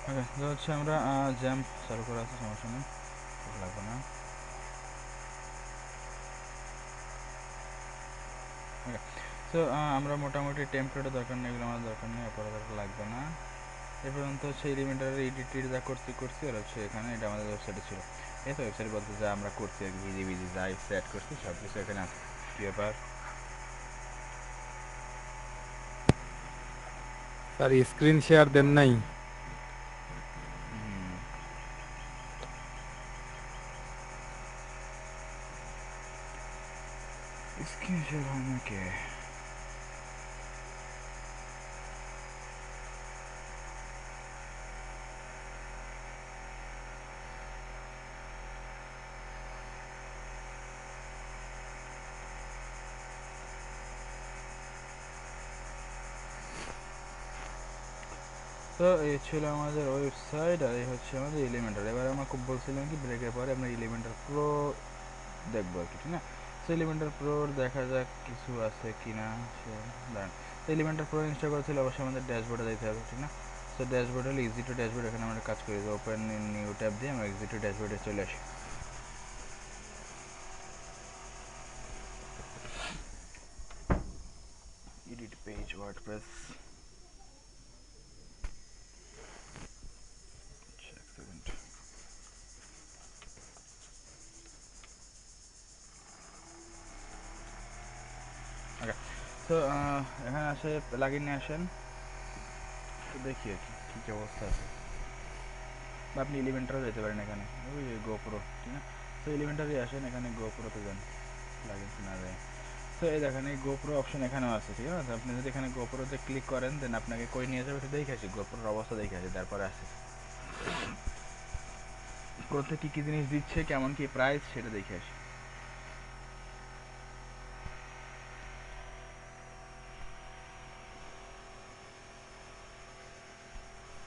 ওকে, তো হচ্ছে আমরা জ্যাম্প চালু করা আছে, সমস্যা নেই, লাগবে না। ওকে, তো আমরা মোটামুটি টেমপ্লেটও দরকার নেই, এগুলো আমার দরকার নেই, আপাতত লাগবে না। এ পর্যন্ত হচ্ছে এলিমেন্টারের এডিট যা করছি আর হচ্ছে এখানে এটা আমাদের ওয়েবসাইটে ছিল। এই তো ওয়েবসাইট বলতে যা আমরা করছি আর কি, ভিজি ভিজি যা সেট করছি সব কিছু এখানে আছে। কী ব্যাপার স্যার, স্ক্রিন শেয়ার দেন নাই? স্ক্রিন শেয়ার হয় নাকি? তো এই ছিল আমাদের ওয়েবসাইট, আর এই হচ্ছে আমাদের এলিমেন্টার। এবার আমরা খুব বলছিলাম কি ব্রেকের পরে আমরা এলিমেন্টার প্রো দেখবো আর কি, ঠিক না? তো এলিমেন্টার প্রোর দেখা যাক কিছু আছে কি না। সে দাঁড়ান, তো এলিমেন্টার প্রো ইনস্টল করেছিল অবশ্যই আমাদের ড্যাশবোর্ডে যেতে হবে, ঠিক না? তো ড্যাশবোর্ড হলে ইজি টু ড্যাশবোর্ড, এখানে আমরা কাজ করি ওপেন নিউ ট্যাব দিয়ে আমরা ইজি টু ড্যাশবোর্ডে চলে আসি। এডিট পেজ ওয়ার্ডপ্রেস, এক সেকেন্ড। ওকে, তো এখানে আসে প্লাগইন নিয়ে আসেন, তো দেখি আর কি কী কী অবস্থা আছে। বা আপনি এলিমেন্টারও যেতে পারেন, এখানে ওই গোপ্রো, ঠিক না? তো এলিমেন্টারই আসেন, এখানে গোপ্রোতে যান, প্লাগইনস না যায়। তো এই দেখেন এই গোপ্রো অপশন এখানেও আছে, ঠিক আছে? আপনি যদি এখানে গোপ্রোতে ক্লিক করেন দেন আপনাকে কই নিয়ে যাবে সেটা দেখে আসি, গোপ্রোর অবস্থা দেখে আসি, তারপরে আসি প্রত্যেক কী কী জিনিস দিচ্ছে, কেমন কি প্রাইস সেটা দেখে আসি।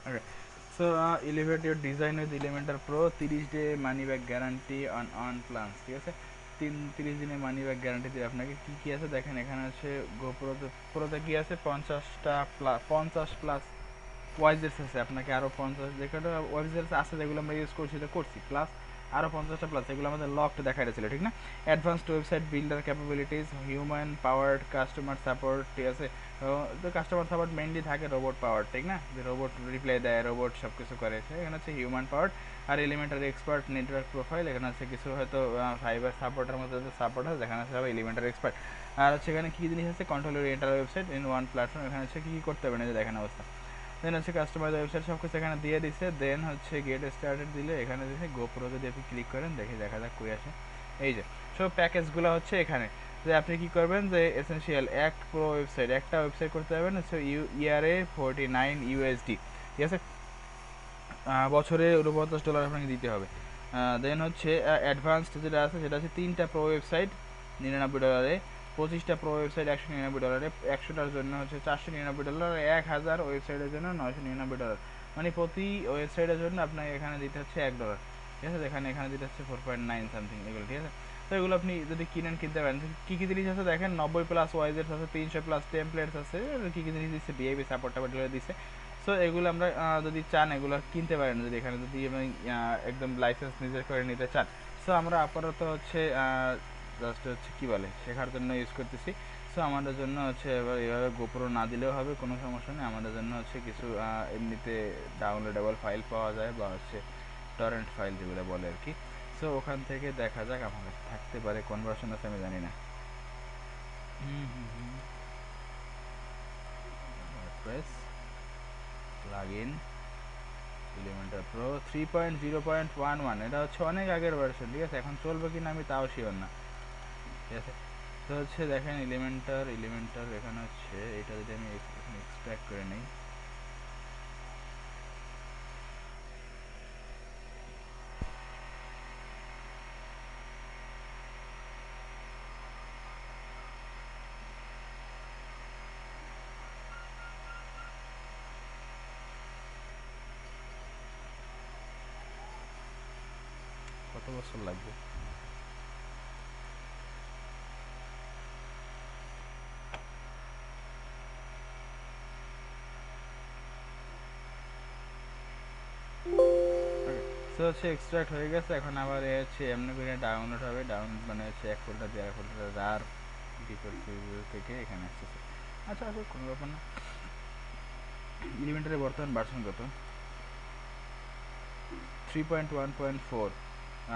Okay, so elevate your design with Elementor pro, 30 day money back guarantee on plans, ঠিক আছে? 30 দিনের মানি ব্যাক গ্যারান্টি দিয়ে আপনাকে কী কী আছে দেখেন, এখানে আছে গোপ্রোতে, প্রোতে কী আছে 50টা প্লাস, 50+ ওয়াইজেস আছে, আপনাকে আরও 50 যেখানে ওয়াইজেস আছে যেগুলো আমরা ইউজ করছি তো করছি, প্লাস আরও 50টা প্লাস, এগুলো আমাদের লকড দেখা ছিল, ঠিক না? Advanced website builder capabilities, human powered customer support, ঠিক আছে? তো কাস্টমার সাপোর্ট মেইনলি থাকে রোবট পাওয়ার, ঠিক না? যে রোবট রিপ্লাই দেয়, রোবট সব কিছু করে, এখানে হচ্ছে হিউম্যান পাওয়ার। আর এলিমেন্টারি এক্সপার্ট নেটওয়ার্ক প্রোফাইল, এখানে হচ্ছে কিছু হয়তো ফাইবার সাপোর্টের মধ্যে সাপোর্ট আছে, যেখানে হচ্ছে এলিমেন্টারি এক্সপার্ট। আর হচ্ছে এখানে কী জিনিস আছে, control enter website in one platform, এখানে হচ্ছে কী কী করতে হবে না যে দেখেন অবস্থা। দেন হচ্ছে কাস্টমাইজ ওয়েবসাইট সব কিছু এখানে দিয়ে দিচ্ছে। দেন হচ্ছে গেট স্টার্টেড দিলে এখানে দেখে গোপ্রো যদি আপনি ক্লিক করেন দেখে দেখা যাক কই আসে। এই যে সব প্যাকেজগুলো হচ্ছে এখানে, যে আপনি কি করবেন যে এসেনশিয়াল এক প্রো ওয়েবসাইট, একটা ওয়েবসাইট করতে পারবেন হচ্ছে ইয়ারে 49 ইউএসডি, ঠিক আছে? বছরে $49 আপনাকে দিতে হবে। দেন হচ্ছে অ্যাডভান্সড যেটা আছে সেটা হচ্ছে 3টা প্রো ওয়েবসাইট $99, 25টা প্রো ওয়েবসাইট $199, 100টার জন্য হচ্ছে $499, 1000 ওয়েবসাইটের জন্য $999, মানে প্রতি ওয়েবসাইটের জন্য আপনাকে এখানে দিতে হচ্ছে $1, ঠিক আছে? এখানে এখানে দিতে হচ্ছে 4.9 সামথিং এগুলো, ঠিক আছে? তো এগুলো আপনি যদি কিনেন কিনতে পারেন। কী কী জিনিস আছে দেখেন, 90+ ওয়াইজেস আছে, 300+ টেমপ্লেটস আছে, কী কী জিনিস দিচ্ছে, বিআইবি সাপোর্ট টাপোর্ট দিচ্ছে। সো এগুলো আমরা যদি চান এগুলো কিনতে পারেন, যদি এখানে যদি আমি একদম লাইসেন্স নিজের করে নিতে চান। সো আমরা আপাতত হচ্ছে জাস্ট হচ্ছে কী বলে শেখার জন্য ইউজ করতেছি। সো আমাদের জন্য হচ্ছে এবার এভাবে গোপ্রো না দিলেও হবে, কোনো সমস্যা নেই। আমাদের জন্য হচ্ছে কিছু এমনিতে ডাউনলোডেবল ফাইল পাওয়া যায়, বা হচ্ছে টরেন্ট ফাইল যেগুলো বলে আর কি। সো ওখান থেকে দেখা যাক, আমার কাছে থাকতে পারে, কনভার্সন আছে আমি জানি না। ওয়ার্ডপ্রেস প্লাগইন এলিমেন্টার প্রো 3.0.11, এটা হচ্ছে অনেক আগের ভার্সন, ঠিক আছে? এখন চলবে কিনা আমি তাও শিওর না, ঠিক আছে? তো হচ্ছে দেখেন এলিমেন্টার এখানে হচ্ছে এটা যদি আমি এক্সট্র্যাক্ট করে নিই, কত বছর লাগবে? সো হচ্ছে এক্সট্রাক্ট হয়ে গেছে, এখন আবার এ হচ্ছে এমনি করে ডাউনলোড হবে, ডাউনলোড মানে হচ্ছে এক ফোল্ডার দিয়ে এক ফোল্ডার রার ডিফল্ট থেকে এখানে আসতেছে। আচ্ছা আচ্ছা কোনো ব্যাপার না। এলিমেন্টারের বর্তমান ভার্সন কত? 3.1.4,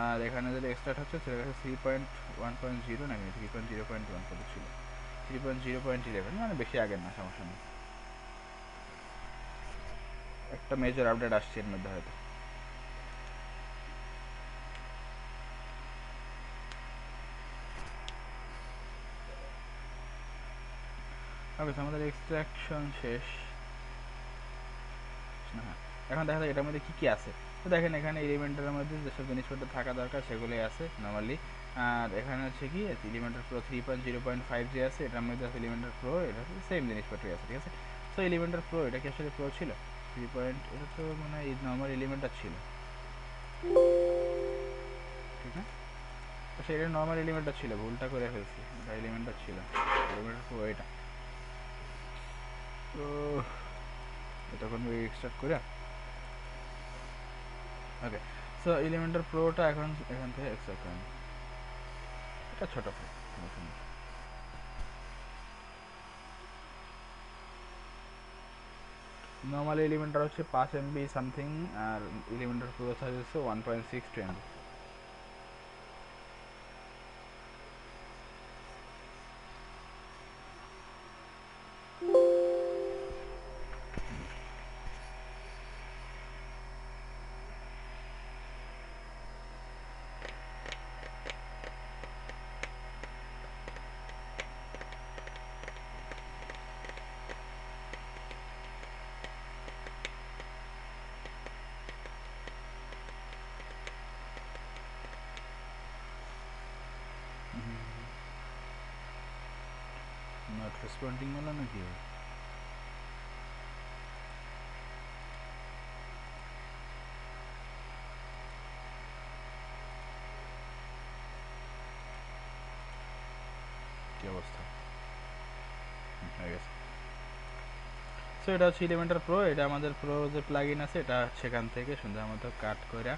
আর এখানে যদি এক্সট্রাক্ট হচ্ছে সেটা হচ্ছে 3.1.0 নাকি 3.0.1 কত ছিল, 3.0.11, মানে বেশি আগের না, সমস্যা নেই। একটা মেজর আপডেট আসছে এর মধ্যে হয়তো। ওকে, আমাদের এক্সট্রাকশন শেষ। হ্যাঁ, এখন দেখা যায় এটার মধ্যে কী কী আছে। তো দেখেন এখানে এলিমেন্টের মধ্যে যেসব জিনিসপত্র থাকা দরকার সেগুলোই আছে নর্মালি। আর এখানে হচ্ছে কি এলিমেন্টার প্রো 3.0.5 যে আছে, এটার মধ্যে আছে এলিমেন্টার প্রো, এটা হচ্ছে সেম জিনিসপত্রই আছে, ঠিক আছে। সো এলিমেন্টার প্রো এটা কি আসলে প্রো ছিল 3. এটা তো মানে এই নর্মাল এলিমেন্টার ছিল, ঠিক না? তো সেটা নর্মাল এলিমেন্টার ছিল, ভুলটা করে ফেলছি, এটা এলিমেন্টার ছিল, এলিমেন্টার প্রো এটা। তো তখন স্টার্ট করে ওকে। সো এলিমেন্টার প্রোটা এখন এখান থেকে এক্সট্রাক্ট করেন, এটা ছোট প্রো। নর্মাল এলিমেন্টার হচ্ছে 5 MB সামথিং, আর এলিমেন্টার প্রো সাইজ হচ্ছে 1.62 MB। নট রেসপন্ডিং হলো নাকি? কি অবস্থা হয়ে গেছে। সো এটা হচ্ছে এলিমেন্টার প্রো, এটা আমাদের প্রো যে প্লাগইন আছে এটা সেখান থেকে সুন্দর মতো কাট করে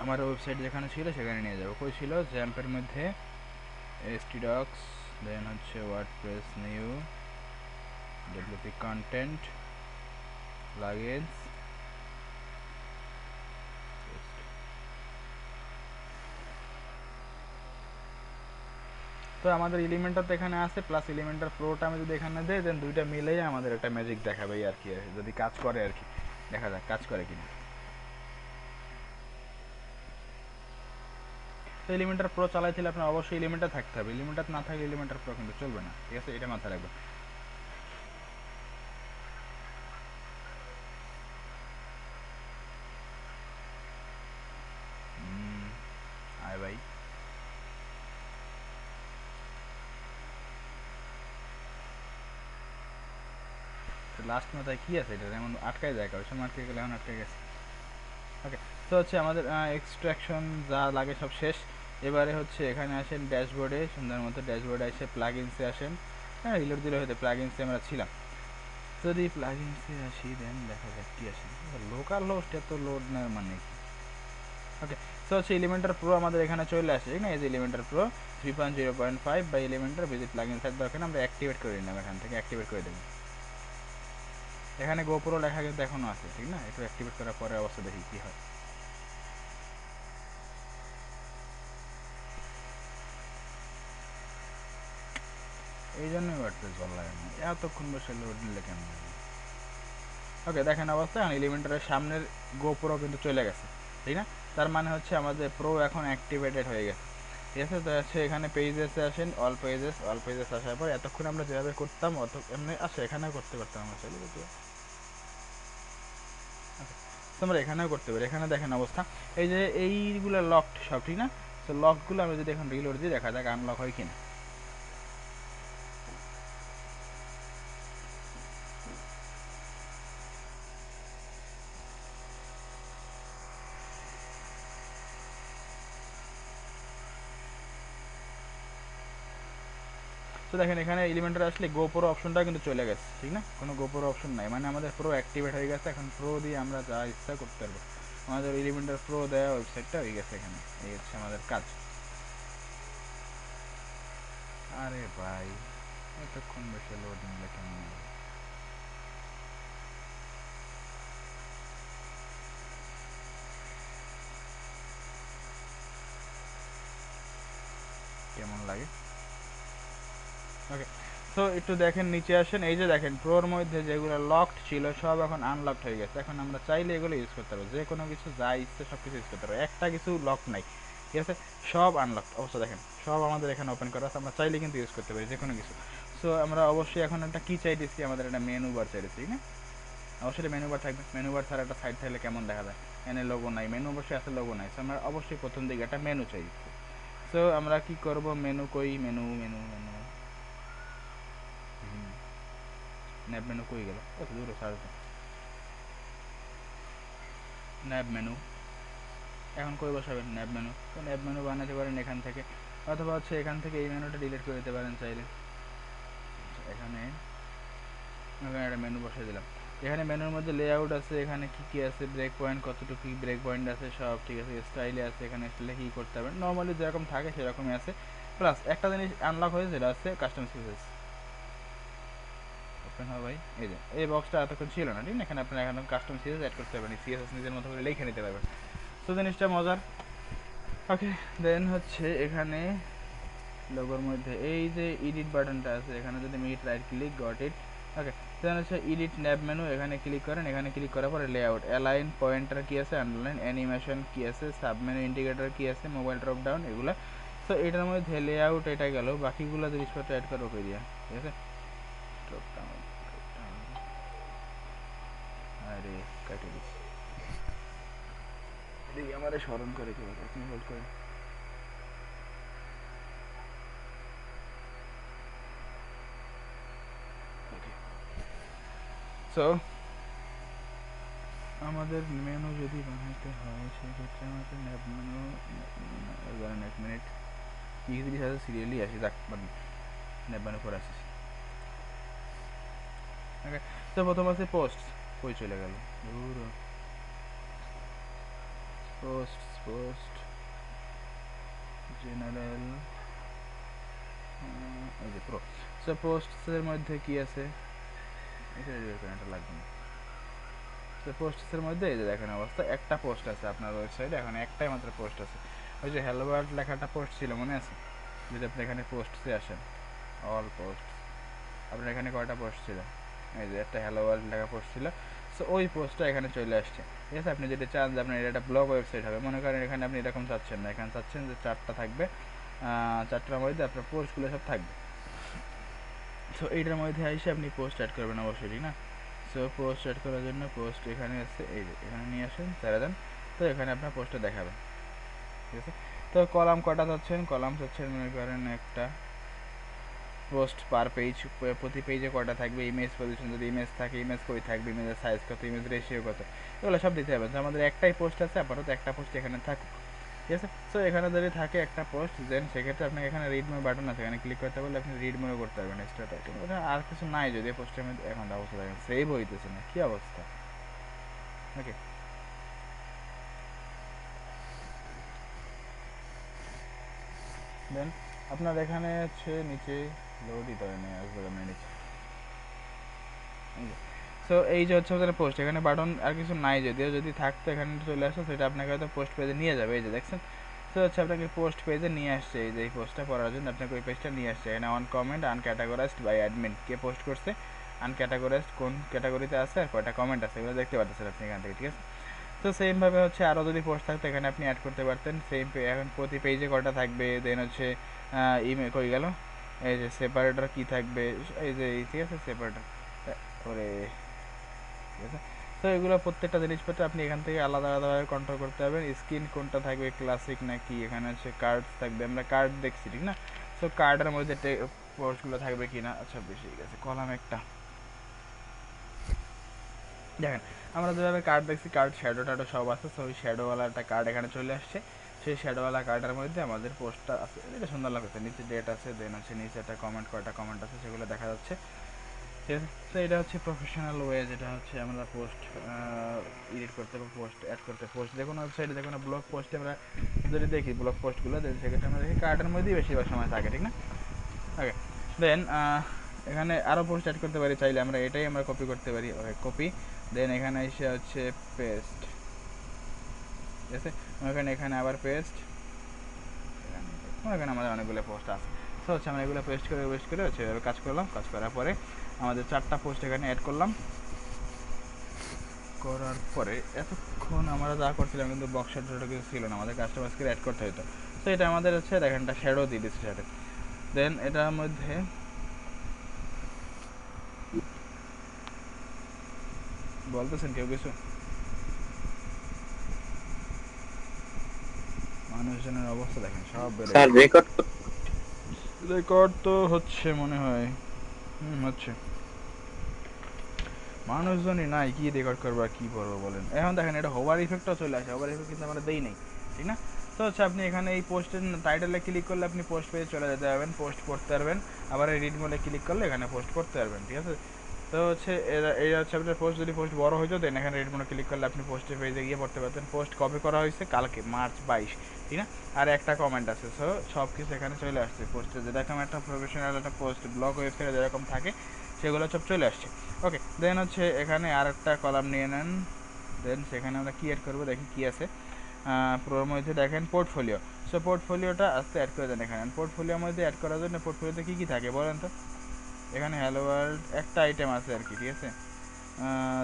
আমার ওয়েবসাইট যেখানে ছিল সেখানে নিয়ে যাবো। কই ছিল? জ্যাম্পের মধ্যে htdocs, দেন হচ্ছে WordPress new wp content plugins. তো আমাদের এলিমেন্টার তো এখানে আছে, প্লাস এলিমেন্টার প্রোটা আমি যদি এখানে দেই দেন দুইটা মিলেই আমাদের একটা ম্যাজিক দেখাবে আর কি, যদি কাজ করে আর কি, দেখা যাক কাজ করে কিনা। তো এলিমেন্টার প্রো চালাইতে আপনার অবশ্যই এলিমেন্টার থাকতে হবে, এলিমেন্টার না থাকলে এলিমেন্টার প্রো কিন্তু চলবে না, ঠিক আছে, এটা মাথায় রাখবেন। আয় ভাই, লাস্ট মাথায় কী আছে এটা যেমন আটকায় যায়, ওই সময় আটকে গেলে এখন আটকে গেছে। ওকে, তো হচ্ছে আমাদের এক্সট্রাকশন যা লাগে সব শেষ। এবারে হচ্ছে এখানে আসেন ড্যাশবোর্ডে, সুন্দর মতো ড্যাশবোর্ডে এসে প্লাগইনসে আসেন। হ্যাঁ, রিলোড দিলে হয়তো প্লাগইনসে আমরা ছিলাম, যদি প্লাগইনসে আসি দেন দেখা যাক কী আসে। লোকাল হোস্ট এত লোড নেওয়ার মানে কি? ওকে, সো হচ্ছে এলিমেন্টার প্রো আমাদের এখানে চলে আসে, ঠিক না? এই যে এলিমেন্টার প্রো 3.0.5 বা এলিমেন্টার ভিজিট প্লাগইন সাইট দরকার, আমরা অ্যাক্টিভেট করে নিলাম, এখান থেকে অ্যাক্টিভেট করে দেবেন। এখানে গোপ্রো লেখা কিন্তু এখনও আছে, ঠিক না? একটু অ্যাক্টিভেট করার পরে অবস্থা দেখি কী হয়। এই জন্যই ওয়ার্ডপ্রেস ভালো লাগে না, এতক্ষণ বসে লোড নিলে কেমন লাগে। ওকে, দেখেন অবস্থা এখন এলিমেন্টারের সামনের গোপ্রো কিন্তু চলে গেছে, ঠিক না? তার মানে হচ্ছে আমাদের প্রো এখন অ্যাক্টিভেটেড হয়ে গেছে, ঠিক আছে। তো হচ্ছে এখানে পেজেসে আসেন, অল পেজেস আসার পর এতক্ষণ আমরা যেভাবে করতাম অত এমনি আসে এখানেও করতে পারতাম আমরা চাইলে, বুঝতে। তোমরা এখানেও করতে পারি, এখানে দেখেন অবস্থা, এই যে এইগুলো লকড সব, ঠিক না? তো লকগুলো আমি যদি এখন রিলোড দিই দেখা যাক আনলক হয় কিনা। তো দেখেন এখানে এলিমেন্টার আসলে গোপ্রো অপশনটা কিন্তু চলে গেছে, ঠিক না? কোনো গোপ্রো অপশন নাই, মানে আমাদের প্রো অ্যাক্টিভেট হয়ে গেছে, এখন প্রো দিয়ে আমরা যা ইচ্ছা করতে পারবো। আমাদের এলিমেন্টার প্রো দেওয়া ওয়েবসাইটটা হয়ে গেছে এখানে। এই হচ্ছে আমাদের কাজ। আরে ভাই এতক্ষণ বসে লোডিং কেমন হবে? কেমন লাগে? ওকে, সো একটু দেখেন নিচে আসেন, এই যে দেখেন প্রোর মধ্যে যেগুলো লকড ছিল সব এখন আনলকড হয়ে গেছে। এখন আমরা চাইলে এগুলো ইউজ করতে পারবো, যে কোনো কিছু যা ইচ্ছে সব কিছু ইউজ করতে পারবো, একটা কিছু লক নাই, ঠিক আছে? সব আনলকড অবস্থা দেখেন, সব আমাদের এখানে ওপেন করা আছে, আমরা চাইলে কিন্তু ইউজ করতে পারি যে কোনো কিছু। সো আমরা অবশ্যই এখন একটা কী চাইতেছি, আমাদের একটা মেনু বার চাইতেছি, ঠিক না? অবশ্যই মেনু বার থাকবে, মেনু বার ছাড়া একটা সাইড থাকলে কেমন দেখা যায়? এনে লোগো নাই, মেনু অবশ্যই আছে, লোগো নাই। সো আমরা অবশ্যই প্রথম দিকে একটা মেনু চাইছি। সো আমরা কি করব, মেনু কই, মেনু মেনু মেনু ন্যাব মেনু কই গেল, কত দূরে সার্চ ন্যাব মেনু, এখন কই বসাবেন ন্যাব মেনু? তো ন্যাব মেনু বানাতে পারেন এখান থেকে, অথবা হচ্ছে এখান থেকে এই মেনুটা ডিলিট করে দিতে পারেন চাইলে। এখানে এখানে একটা মেনু বসিয়ে দিলাম। এখানে মেনুর মধ্যে লেআউট আছে, এখানে কি কি আছে, ব্রেক পয়েন্ট কতটুকু ব্রেক পয়েন্ট আছে সব ঠিক আছে, স্টাইলে আছে, এখানে স্টাইলে কী করতে হবে নর্মালি যেরকম থাকে সেরকমই আছে। প্লাস একটা জিনিস আনলক হয়েছে, যেটা আছে কাস্টম সিএসএস। ওপেন হবে ভাই, এই যে এই বক্সটা এতক্ষণ ছিল না, ঠিক না? এখানে আপনারা এখন কাস্টম সিএসএস অ্যাড করতে পারবেন, সিএসএস নিজের মতো করে লিখে নিতে পারবেন। তো জিনিসটা মজার। ওকে, দেন হচ্ছে এখানে লোগোর মধ্যে এই যে এডিট বাটনটা আছে, এখানে যদি আমি right click got it. Okay, then হচ্ছে এডিট ন্যাব মেনু, এখানে ক্লিক করেন, এখানে ক্লিক করার পরে লেআউট, অ্যালাইন, পয়েন্টার কি আছে, আন্ডারলাইন, অ্যানিমেশন কি আছে, সাব মেনু, ইন্ডিকেটর কি আছে, মোবাইল ড্রপ ডাউন, এগুলো। সো এটার মধ্যে লেআউট এটা গেল, বাকিগুলো জিনিসপত্র অ্যাড করবো কই দিয়া, ঠিক আছে? ড্রপ ডাউন, আরে কাটে দিচ্ছি, এদিকে আমার স্মরণ করে কি বলে, আপনি হোল্ড করেন। ওকে, সো আমাদের মেনু যদি বানাইতে হয় সেক্ষেত্রে আমাদের ন্যাব মেনু, ধরেন 1 মিনিট, ইংলিশ আছে সিরিয়ালি আসি, যাক মানে ন্যাব মেনু করে আসিস। ওকে, তো প্রথম আছে পোস্ট, কই চলে গেল, পোস্ট পোস্ট জেনারেল, এই যে প্রো। সো পোস্টের মধ্যে কি আছে, এটা লাগবে না। তো পোস্টের মধ্যে এই যে দেখেন অবস্থা, একটা পোস্ট আছে আপনার ওয়েবসাইটে, এখন একটাই মাত্র পোস্ট আছে। ওই যে হ্যালো ওয়ার্ল্ড লেখাটা পোস্ট ছিল, মনে আছে? যদি আপনি এখানে পোস্টসে আসেন, অল পোস্ট, আপনার এখানে কয়টা পোস্ট ছিল? এই যে একটা হ্যালো ওয়ার্ল্ড লেখা পোস্ট ছিল। সো ওই পোস্টটা এখানে চলে আসছে, ঠিক আছে? আপনি যদি চান যে আপনার এটা একটা ব্লগ ওয়েবসাইট হবে, মনে করেন এখানে আপনি এরকম চাচ্ছেন না, এখানে চাচ্ছেন যে 4টা থাকবে, 4টার মধ্যে আপনার পোস্টগুলো সব থাকবে। সো এইটার মধ্যে এসে আপনি পোস্ট অ্যাড করবেন অবশ্যই, ঠিক না? সো পোস্ট অ্যাড করার জন্য পোস্ট এখানে আছে, এই যে এখানে নিয়ে আসেন, ছেড়ে দেন, তো এখানে আপনার পোস্টটা দেখাবেন, ঠিক আছে? তো কলাম কটা চাচ্ছেন, কলাম চাচ্ছেন মনে করেন একটা, পোস্ট পার পেজ, প্রতি পেজে কটা থাকবে, ইমেজ পজিশন যদি ইমেজ থাকে, ইমেজ কই থাকবে, ইমেজের সাইজ কত, ইমেজ রেশিও কত, এগুলো সব দিতে হবে। তো আমাদের একটাই পোস্ট আছে, আপাতত একটা পোস্ট এখানে থাকুক, ঠিক আছে? সো এখানে যদি থাকে একটা পোস্ট, দেন সেক্ষেত্রে আপনাকে এখানে রিড মোর বাটন আছে, এখানে ক্লিক করতে পারলে আপনি রিড মোরও করতে পারবেন এক্সট্রা টাইটেল। আর কিছু নাই যদি পোস্টের মধ্যে, এখন অবস্থা দেখেন সেভ হইতেছে না, কী অবস্থা। ওকে, দেন আপনার এখানে হচ্ছে নিচে লোডই তো নেই, আসবে আপনার নিচে। সো এই যে হচ্ছে আমাদের পোস্ট, এখানে বাটন আর কিছু নাই, যদিও যদি থাকতো এখানে চলে আসতো, সেটা আপনাকে হয়তো পোস্ট পেজে নিয়ে যাবে, এই যে দেখছেন। তো হচ্ছে আপনাকে পোস্ট পেজে নিয়ে আসছে, এই যে এই পোস্টটা পড়ার জন্য আপনাকে ওই পেজটা নিয়ে আসছে। এখানে on comment uncategorised by admin, কে পোস্ট করছে, আনক্যাটাগরাইজড কোন ক্যাটাগরিতে আছে, আর কয়টা কমেন্ট আছে, এগুলো দেখতে পাচ্ছেন আপনি এখান থেকে, ঠিক আছে? তো সেমভাবে হচ্ছে আরও যদি পোস্ট থাকতো এখানে আপনি অ্যাড করতে পারতেন, সেম এখন প্রতি পেজে কটা থাকবে, দেন হচ্ছে ইমেল কই গেল, এই যে সেপারেটর কী থাকবে, এই যে ঠিক আছে সেপারেটর, ওরে, ঠিক আছে? তো এগুলো প্রত্যেকটা জিনিসপত্র আপনি এখান থেকে আলাদা আলাদাভাবে কন্ট্রোল করতে পারবেন। স্ক্রিন কোনটা থাকবে, ক্লাসিক নাকি, এখানে হচ্ছে কার্ড থাকবে, আমরা কার্ড দেখছি, ঠিক না? সো কার্ডের মধ্যে পোস্টগুলো থাকবে কি না, আচ্ছা বেশি ঠিক আছে, কলাম একটা দেখেন, আমরা যেভাবে কার্ড দেখছি, কার্ড শ্যাডো ট্যাডো সব আছে। সো ওই শ্যাডোওয়ালা একটা কার্ড এখানে চলে আসছে, সেই শ্যাডোওয়ালা কার্ডের মধ্যে আমাদের পোস্টটা আছে, এটা সুন্দর লাগছে, নিচে ডেট আছে, দেন হচ্ছে নিচে একটা কমেন্ট, কয়টা কমেন্ট আছে সেগুলো দেখা যাচ্ছে। ঠিক আছে। তো এটা হচ্ছে প্রফেশনাল ওয়ে, যেটা হচ্ছে আমরা পোস্ট এডিট করতে বা পোস্ট অ্যাড করতে। পোস্ট দেখুন ওয়েবসাইটে দেখুন ব্লগ পোস্টে আমরা যদি দেখি ব্লগ পোস্টগুলো, সেক্ষেত্রে আমরা দেখি কার্টের মধ্যেই বেশিরভাগ সময় থাকে, ঠিক না? ওকে, দেন এখানে আরও পোস্ট অ্যাড করতে পারি চাইলে আমরা, এটাই আমরা কপি করতে পারি। ওকে, কপি, দেন এখানে এসে হচ্ছে পেস্ট, ঠিক আছে। এখানে আবার পেস্ট, এখানে আমাদের অনেকগুলো পোস্ট আছে। সো হচ্ছে আমরা এগুলো পেস্ট করে হচ্ছে এভাবে কাজ করলাম। কাজ করার পরে আমাদের 4টা পোস্ট এখানে অ্যাড করলাম। করার পরে এতক্ষণ আমরা যা করছিলাম কিন্তু বক্স শট কিছু ছিল না, আমাদের কাস্টমাইজকে অ্যাড করতে হতো। তো এটা আমাদের হচ্ছে দেখেন একটা শ্যাডো দিয়ে দিচ্ছে সাথে। দেন এটার মধ্যে বলতেছেন কেউ কিছু? মানুষজনের অবস্থা দেখেন সব বেড়ে স্যার গেছে। রেকর্ড রেকর্ড তো হচ্ছে মনে হয়, হচ্ছে। মানুষজনই নাই, কি রেকর্ড করবো আর কি করবো বলেন। এখন দেখেন এটা হোভার ইফেক্টও চলে আসে, হোভার ইফেক্ট কিন্তু আমরা দেই নাই, ঠিক না? তো হচ্ছে আপনি এখানে এই পোস্টের টাইটেলে ক্লিক করলে আপনি পোস্ট পেজে চলে যেতে পারবেন, পোস্ট করতে পারবেন। আবার এই রিড মোডে ক্লিক করলে এখানে পোস্ট করতে পারবেন, ঠিক আছে। তো হচ্ছে এই হচ্ছে আপনার পোস্ট, যদি পোস্ট বড় হয়ে যেত দেন এখানে রিড মোডে ক্লিক করলে আপনি পোস্টের পেজে গিয়ে পড়তে পারতেন। পোস্ট কপি করা হয়েছে কালকে মার্চ 22, ঠিক না? আর একটা কমেন্ট আছে। সো সব কিছু এখানে চলে আসছে পোস্টে, যেরকম একটা প্রফেশনাল একটা পোস্ট ব্লগ ওয়েবসাইটে যেরকম থাকে সেগুলো সব চলে আসছে। ওকে, দেন হচ্ছে এখানে আর একটা কলাম নিয়ে নেন। দেন সেখানে আমরা কি অ্যাড করবো দেখি কি আছে। প্রোর মধ্যে দেখেন পোর্টফোলিও। সো পোর্টফোলিওটা আস্তে অ্যাড করে দেন এখানে। পোর্টফোলিওর মধ্যে অ্যাড করার জন্য পোর্টফোলিওতে কী কী থাকে বলেন তো? এখানে হ্যালো ওয়ার্ল্ড একটা আইটেম আছে আর কি, ঠিক আছে।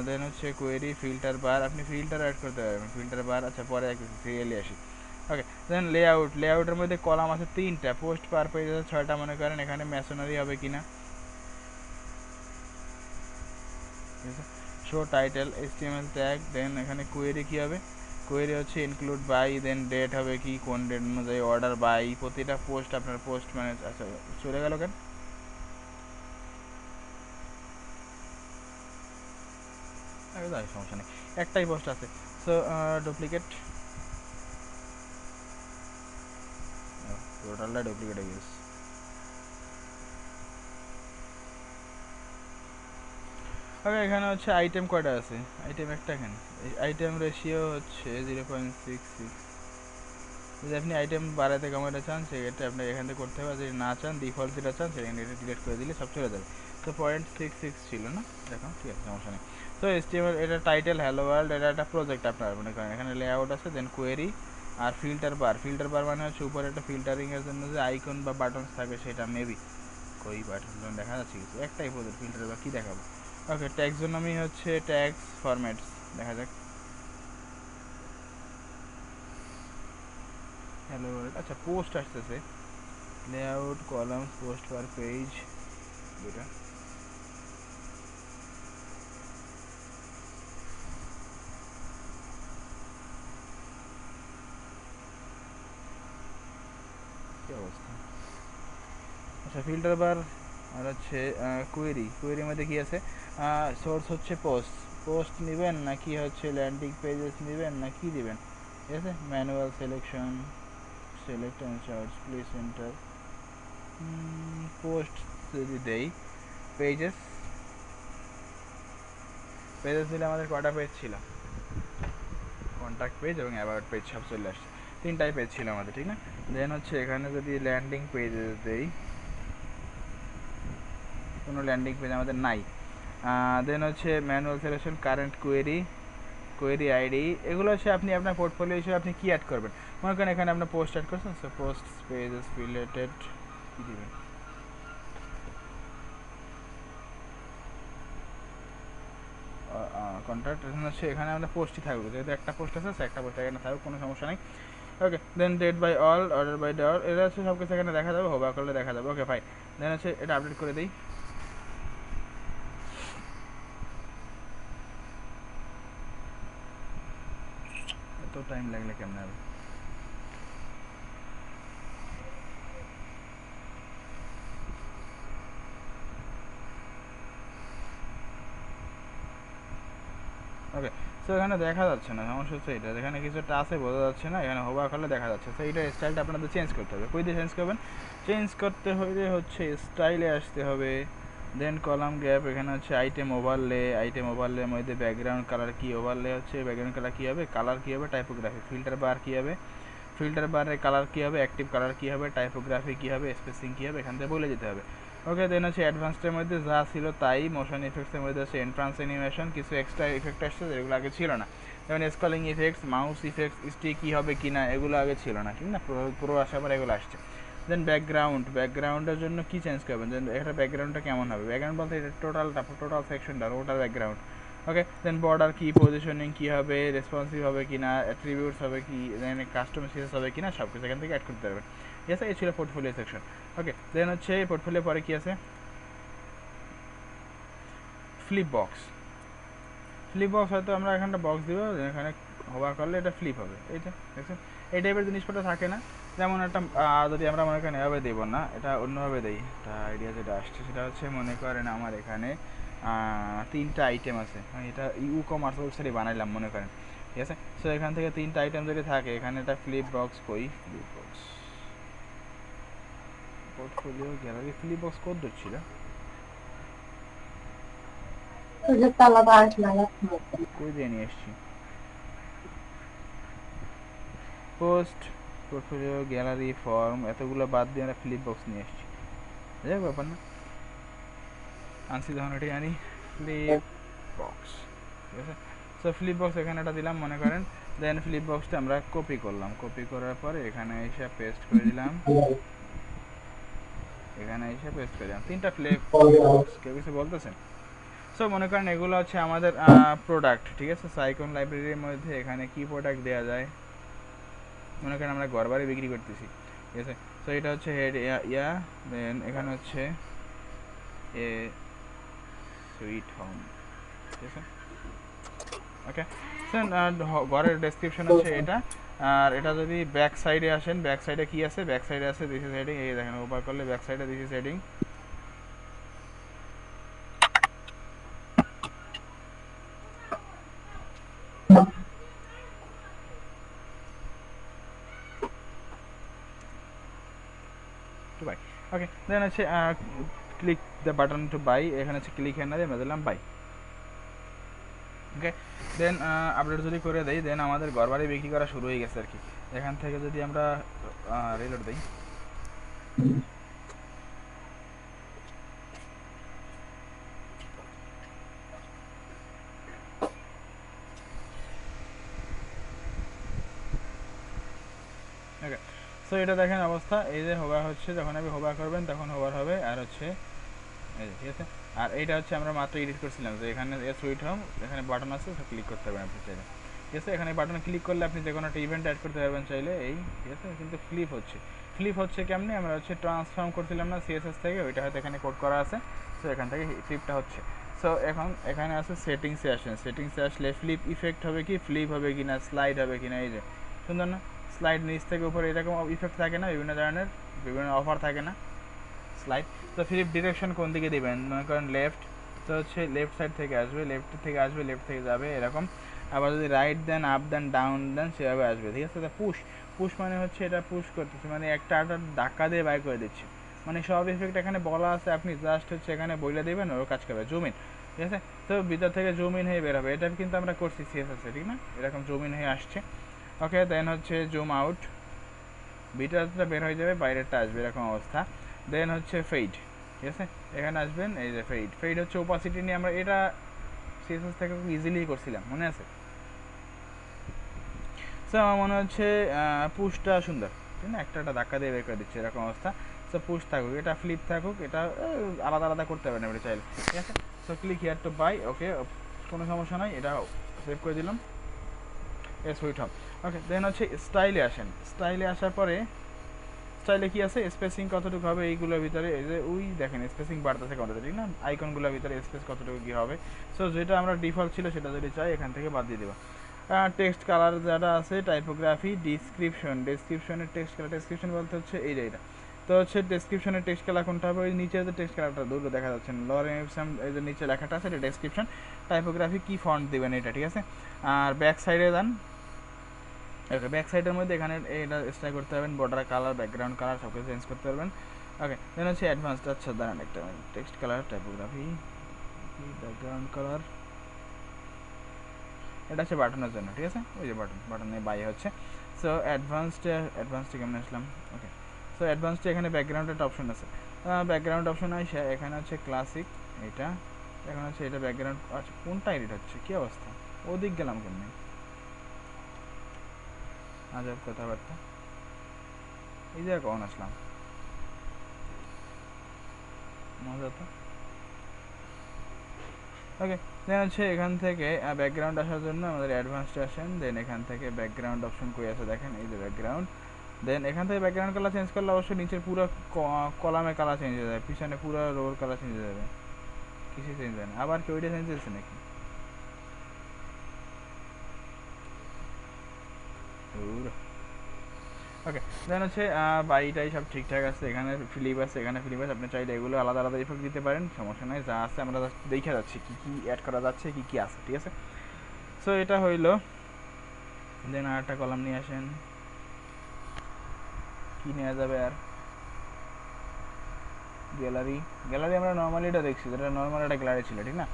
দেন হচ্ছে কোয়েরি, ফিল্টার বার, আপনি ফিল্টার অ্যাড করতে পারবেন, ফিল্টার বার। আচ্ছা পরে সিরিয়ালি আসি। ওকে, দেন লেআউট, লেআউটের মধ্যে কলাম আছে 3টা, পোস্ট পার পেজ আছে 6টা। মনে করেন এখানে মেশনারি হবে কিনা, ঠিক আছে। শো টাইটেল, HTML ট্যাগ, দেন এখানে কোয়েরি কী হবে, কোয়েরি হচ্ছে ইনক্লুড বাই, দেন ডেট হবে কি, কোন ডেট অনুযায়ী অর্ডার বাই। প্রতিটা পোস্ট আপনার পোস্ট মানে, আচ্ছা চলে গেল কেন? সমস্যা নেই, একটাই পোস্ট আছে। সো ডুপ্লিকেট, টোটালটা ডুপ্লিকেট হয়ে গেছে। ওকে, এখানে হচ্ছে আইটেম কয়টা আছে, আইটেম একটা। এখানে আইটেম রেশিও হচ্ছে 0.66। যদি আপনি আইটেম বাড়াতে কমাতে চান সেক্ষেত্রে আপনি এখান থেকে করতে হবে, যদি না চান ডিফল্ট যেটা চান সেখানে এটা ডিলিট করে দিলে সব চলে যাবে। তো 0.66 ছিল না, দেখো ঠিক আছে, সমস্যা নেই। তো HTML এটা টাইটেল হ্যালো ওয়ার্ল্ড, এটা একটা প্রজেক্ট আপনার মনে করেন। এখানে লেআউট আছে, দেন কোয়েরি আর ফিল্টার বার। ফিল্টার বার মানে হচ্ছে উপরে একটা ফিল্টারিংয়ের জন্য যে আইকন বা বাটনস থাকে সেটা, মেবি কই বাটন দেখা যাচ্ছে কিছু, একটাই প্রজেক্ট ফিল্টার বার, কী দেখাবো। ওকে, ট্যাক্সোনমি হচ্ছে ট্যাক্স ফরম্যাটস, দেখা যাক। হ্যালো ওয়ার্ল্ড, আচ্ছা পোস্ট আসতেছে, layout, columns, post per page, দুটা। কী অবস্থা। আচ্ছা ফিল্টার বার আর হচ্ছে কোয়েরি, কোয়েরির মধ্যে কী আছে, সোর্স হচ্ছে পোস্ট, পোস্ট নেবেন নাকি হচ্ছে ল্যান্ডিং পেজেস নেবেন না কি দিবেন, ঠিক আছে। Manual selection, select and search, please enter. Post যদি দেই, পেজেস, পেজেস দিলে আমাদের কটা পেজ ছিল, কন্ট্যাক্ট পেজ এবং অ্যাবাউট পেজ সব চলে আসছে, 3টাই পেজ ছিল আমাদের, ঠিক না। দেন হচ্ছে এখানে যদি ল্যান্ডিং পেজেস দেই, কোনো ল্যান্ডিং পেজ আমাদের নাই। দেন হচ্ছে manual selection, current query, query ID, এগুলো হচ্ছে আপনি আপনার পোর্টফোলিও হিসেবে আপনি কী অ্যাড করবেন। মনে করেন এখানে আপনার পোস্ট অ্যাড করছেন, সো পোস্ট পেজেস রিলেটেড কী দেবেন, কন্ট্যাক্ট, হচ্ছে এখানে আমাদের পোস্টই থাকবে, যেহেতু একটা পোস্ট আছে একটা পোস্ট এখানে থাকবে, কোনো সমস্যা নেই। Okay, then date by all, order by all, এটা হচ্ছে সব কিছু এখানে দেখা যাবে, হোভার করলে দেখা যাবে। ওকে ফাইন, দেন হচ্ছে এটা আপডেট করে দিই। এত টাইম লাগলে কেমন হবে। ওকে, সো এখানে দেখা যাচ্ছে না, সমস্যা হচ্ছে এটা, এখানে কিছু একটা আছে বোঝা যাচ্ছে না, এখানে হোভার করলে দেখা যাচ্ছে। তো এইটা স্টাইলটা আপনাদের চেঞ্জ করতে হবে, কই দিয়ে চেঞ্জ করবেন, চেঞ্জ করতে হলে হচ্ছে স্টাইলে আসতে হবে, দেন কলাম গ্যাপ এখানে হচ্ছে আইটেম ওভারলের মধ্যে ব্যাকগ্রাউন্ড কালার কি, ওভারলে হচ্ছে ব্যাকগ্রাউন্ড কালার কী হবে, কালার কী হবে, টাইপোগ্রাফি, ফিল্টার বার কী হবে, ফিল্টার বারের কালার কী হবে, অ্যাক্টিভ কালার কী হবে, টাইপোগ্রাফি কী হবে, স্পেসিং কী হবে, এখান থেকে বলে যেতে হবে। ওকে, দেন হচ্ছে অ্যাডভান্সডের মধ্যে যা ছিল তাই, মোশন ইফেক্টসের মধ্যে হচ্ছে এন্ট্রান্স অ্যানিমেশন, কিছু এক্সট্রা ইফেক্ট আসছে যেগুলো আগে ছিল না, যেমন scrolling effects, mouse effects, stick কী হবে কি না, এগুলো আগে ছিল না, ঠিক না, পুরো আসার পর এগুলো আসছে। দেন ব্যাকগ্রাউন্ডের জন্য কী চেঞ্জ করবেন, দেন এটা ব্যাকগ্রাউন্ডটা কেমন হবে, ব্যাকগ্রাউন্ড বলতে এটা টোটাল সেকশনটা ওটার ব্যাকগ্রাউন্ড। ওকে, দেন বর্ডার কি, পজিশনিং কী হবে, রেসপন্সিভ হবে কি না, অ্যাট্রিবিউটস হবে কি, দেন কাস্টম সিএস হবে কি না, সব কিছু এখান থেকে অ্যাড করতে পারবেন। ঠিক আছে, এই ছিল পোর্টফোলিও সেকশন। ওকে, দেন হচ্ছে পোর্টফোলিও পরে কি আছে, ফ্লিপ বক্স হয়তো আমরা এখানটা বক্স দিব, এখানে হওয়া করলে এটা ফ্লিপ হবে, এইটা দেখছেন, এই টাইপের জিনিসপত্র থাকে না, যেমন একটা যদি আমরা মনে করেন এভাবে দেবো না, এটা অন্যভাবে দেই, একটা আইডিয়া যেটা আসছে সেটা হচ্ছে, মনে করেন আমার এখানে 3টা আইটেম আছে, এটা ই-কমার্স ওয়েবসাইটে বানাইলাম মনে করেন, ঠিক আছে। সো এখান থেকে 3টা আইটেম যদি থাকে, এখানে একটা flip box portfolio gallery flip box code ছিল, কই দিয়ে নিয়ে এসছি, পোস্ট, পোর্টফোলিও গ্যালারি, ফর্ম, এতগুলো বাদ দিয়ে আমরা ফ্লিপ বক্স নিয়ে এসেছি, যাই ব্যাপার না, আনছি যখন এটাই আনি, ফ্লিপ বক্স, ঠিক আছে। সো ফ্লিপ বক্স এখানে এটা দিলাম মনে করেন, দেন ফ্লিপ বক্সটা আমরা কপি করলাম, কপি করার পরে এখানে এসে পেস্ট করে দিলাম, তিনটা ফ্লিপ বক্স, কেউ কিছু বলতেছেন। সো মনে করেন এগুলো হচ্ছে আমাদের প্রোডাক্ট, ঠিক আছে। সাইকন লাইব্রেরির মধ্যে এখানে কি প্রোডাক্ট দেওয়া যায়, মনে করেন আমরা ঘরবাড়ি বিক্রি করতেছি, ঠিক আছে। সো এটা হচ্ছে হেড দেন এখানে হচ্ছে এ সুইট হোম, ঠিক আছে। ওকে, ঘরের ডেসক্রিপশন হচ্ছে এটা, আর এটা যদি ব্যাক সাইডে আসেন, ব্যাক সাইডে কি আছে, ব্যাক সাইডে আছে দিস ইজ হেডিং, এই দেখেন ওভার করলে ব্যাক সাইডে this is heading, to buy. Okay, then হচ্ছে click the button to buy, এখানে হচ্ছে ক্লিক হ্যান্ড দিয়ে আমরা দিলাম বাই। ওকে, দেন আপডেট যদি করে দেই, দেন আমাদের ঘরবাড়ি বিক্রি করা শুরু হয়ে গেছে আর কি। এখান থেকে যদি আমরা রিলোড দিই, ওকে, সো এটা দেখেন অবস্থা, এই যে হোভার হচ্ছে, যখন আপনি হোভার করবেন তখন হোভার হবে, আর হচ্ছে এই যে, ঠিক আছে। আর এইটা হচ্ছে আমরা মাত্র এডিট করছিলাম, যে এখানে সুইট হোম, এখানে বাটন আছে, ক্লিক করতে পারবেন আপনি চাইলে, ঠিক আছে। এখানে বাটনে ক্লিক করলে আপনি যে কোনো একটা ইভেন্ট অ্যাড করতে পারবেন চাইলে, এই, ঠিক আছে। কিন্তু ফ্লিপ হচ্ছে কেমনি, আমরা হচ্ছে ট্রান্সফর্ম করছিলাম না সিএসএস থেকে, ওইটা হয়তো এখানে কোড করা আছে, সো এখান থেকে ফ্লিপটা হচ্ছে। সো এখন এখানে আছে সেটিংসে আসেন, সেটিংসে আসলে ফ্লিপ ইফেক্ট হবে কি, ফ্লিপ হবে কি না, স্লাইড হবে কি না, এই যে সুন্দর না, স্লাইড নিচ থেকে উপরে এরকম ইফেক্ট থাকে না, বিভিন্ন ধরনের বিভিন্ন অফার থাকে না স্লাইড। তো ফ্লিপ ডিরেকশন কোন দিকে দিবেন, মনে করেন লেফট, তো হচ্ছে লেফট সাইড থেকে আসবে, লেফট থেকে যাবে এরকম। আবার যদি রাইট দেন, আপ দেন, ডাউন দেন, সেভাবে আসবে, ঠিক আছে। তো পুশ মানে হচ্ছে এটা পুশ করতেছে, মানে একটা ধাক্কা দিয়ে বাই করে দিচ্ছে, মানে সব ইফেক্ট এখানে বলা আছে, আপনি জাস্ট হচ্ছে এখানে বলে দেবেন, ওর কাজ করবে। জুম ইন, ঠিক আছে। তো ভিতর থেকে জুম ইন হয়ে বের হবে, এটা কিন্তু আমরা করছি সিএসএসে, ঠিক না, এরকম জুম ইন হয়ে আসছে। ওকে, দেন হচ্ছে জুম আউট, ভিতরটা বের হয়ে যাবে, বাইরেরটা আসবে, এরকম অবস্থা। দেন হচ্ছে ফেড, ঠিক আছে, এখানে আসবেন, এই যে ফেড হচ্ছে ওপাসিটি নিয়ে, আমরা এটা সিএসএস থেকে খুব ইজিলি করছিলাম, মনে আছে। সো আমার মনে হচ্ছে পুশটা সুন্দর, ঠিক না, একটা ধাক্কা দিয়ে বের করে দিচ্ছে, এরকম অবস্থা। সো পুশ থাকুক, এটা ফ্লিপ থাকুক, এটা আলাদা আলাদা করতে পারেন আপনি চাইলে, ঠিক আছে। So click here to buy, okay, কোনো সমস্যা নাই, এটা সেভ করে দিলাম, সুইট হোম। ওকে, দেন হচ্ছে স্টাইলে আসেন, স্টাইলে আসার পরে স্টাইলে কি আছে, স্পেসিং কতটুকু হবে এইগুলোর ভিতরে, এই যে ওই দেখেন স্পেসিং বাড়তেছে কতটুকু, ঠিক না, আইকনগুলোর ভিতরে স্পেস কতটুকু কী হবে। সো যেটা আমরা ডিফল্ট ছিল সেটা যদি চাই এখান থেকে বাদ দিয়ে দেবো। টেক্সট কালার যেটা আছে, টাইপোগ্রাফি, ডেসক্রিপশনের টেক্সট কালার, ডেসক্রিপশন বলতে হচ্ছে এই যে এটা, তো হচ্ছে ডেসক্রিপশনের টেক্সট কালার কোনটা হবে, ওই নিচে যে টেক্সট কালারটা দূর দেখা যাচ্ছে না, লরেন্সম, এই যে নিচে লেখাটা আছে এটা ডেসক্রিপশন, টাইপোগ্রাফি কি ফন্ট দেবেন এটা, ঠিক আছে। আর ব্যাক সাইডে দেন, ওকে, ব্যাক সাইডের মধ্যে এখানে এটা স্টাইল করতে পারবেন, বর্ডার কালার, ব্যাকগ্রাউন্ড কালার সব কিছু চেঞ্জ করতে পারবেন। ওকে, দেন হচ্ছে অ্যাডভান্সড। আচ্ছা দাঁড়ান একটা text colour typography background colour, এটা হচ্ছে বাটনের জন্য, ঠিক আছে, ওই যে বাটনে বাই হচ্ছে। সো অ্যাডভান্সডে কেমন আসলাম, ওকে। সো অ্যাডভান্সডে এখানে ব্যাকগ্রাউন্ড একটা অপশন আছে, ব্যাকগ্রাউন্ড অপশন আসে এখানে হচ্ছে ক্লাসিক, এটা এখন হচ্ছে এটা ব্যাকগ্রাউন্ড। আচ্ছা কোনটা এডিট হচ্ছে, কী অবস্থা, ওদিক গেলাম কেমনি, আজব কথাবার্তা, এই যে কখন আসলাম, মজা তো। ওকে, দেন হচ্ছে এখান থেকে ব্যাকগ্রাউন্ড আসার জন্য আমাদের অ্যাডভান্সড আসেন, দেন এখান থেকে ব্যাকগ্রাউন্ড অপশন কই আছে দেখেন, এই যে ব্যাকগ্রাউন্ড। দেন এখান থেকে ব্যাকগ্রাউন্ড কালার চেঞ্জ করলে অবশ্যই নিচের পুরো কলামে কালার চেঞ্জ হয়ে যাবে, পিছনে পুরো রোর কালার চেঞ্জ হয়ে যাবে, কিছু চেঞ্জ হয় না। আবার কি ওইটা চেঞ্জ হয়েছে নাকি, ওকে। দেন হচ্ছে বাড়িটাই সব ঠিকঠাক আছে, এখানে ফিলিপ আছে, এখানে ফিলিপ আছে, আপনি চাইলে এগুলো আলাদা আলাদা ইফেক্ট দিতে পারেন, সমস্যা নাই, যা আছে আমরা দেখে যাচ্ছি কী কী অ্যাড করা যাচ্ছে, কী কী আছে, ঠিক আছে। সো এটা হইলো। দেন আর একটা কলাম নিয়ে আসেন, কি নেওয়া যাবে আর, গ্যালারি। গ্যালারি আমরা নর্মালি এটা দেখছি, যেটা নর্মাল একটা গ্যালারি ছিল, ঠিক না।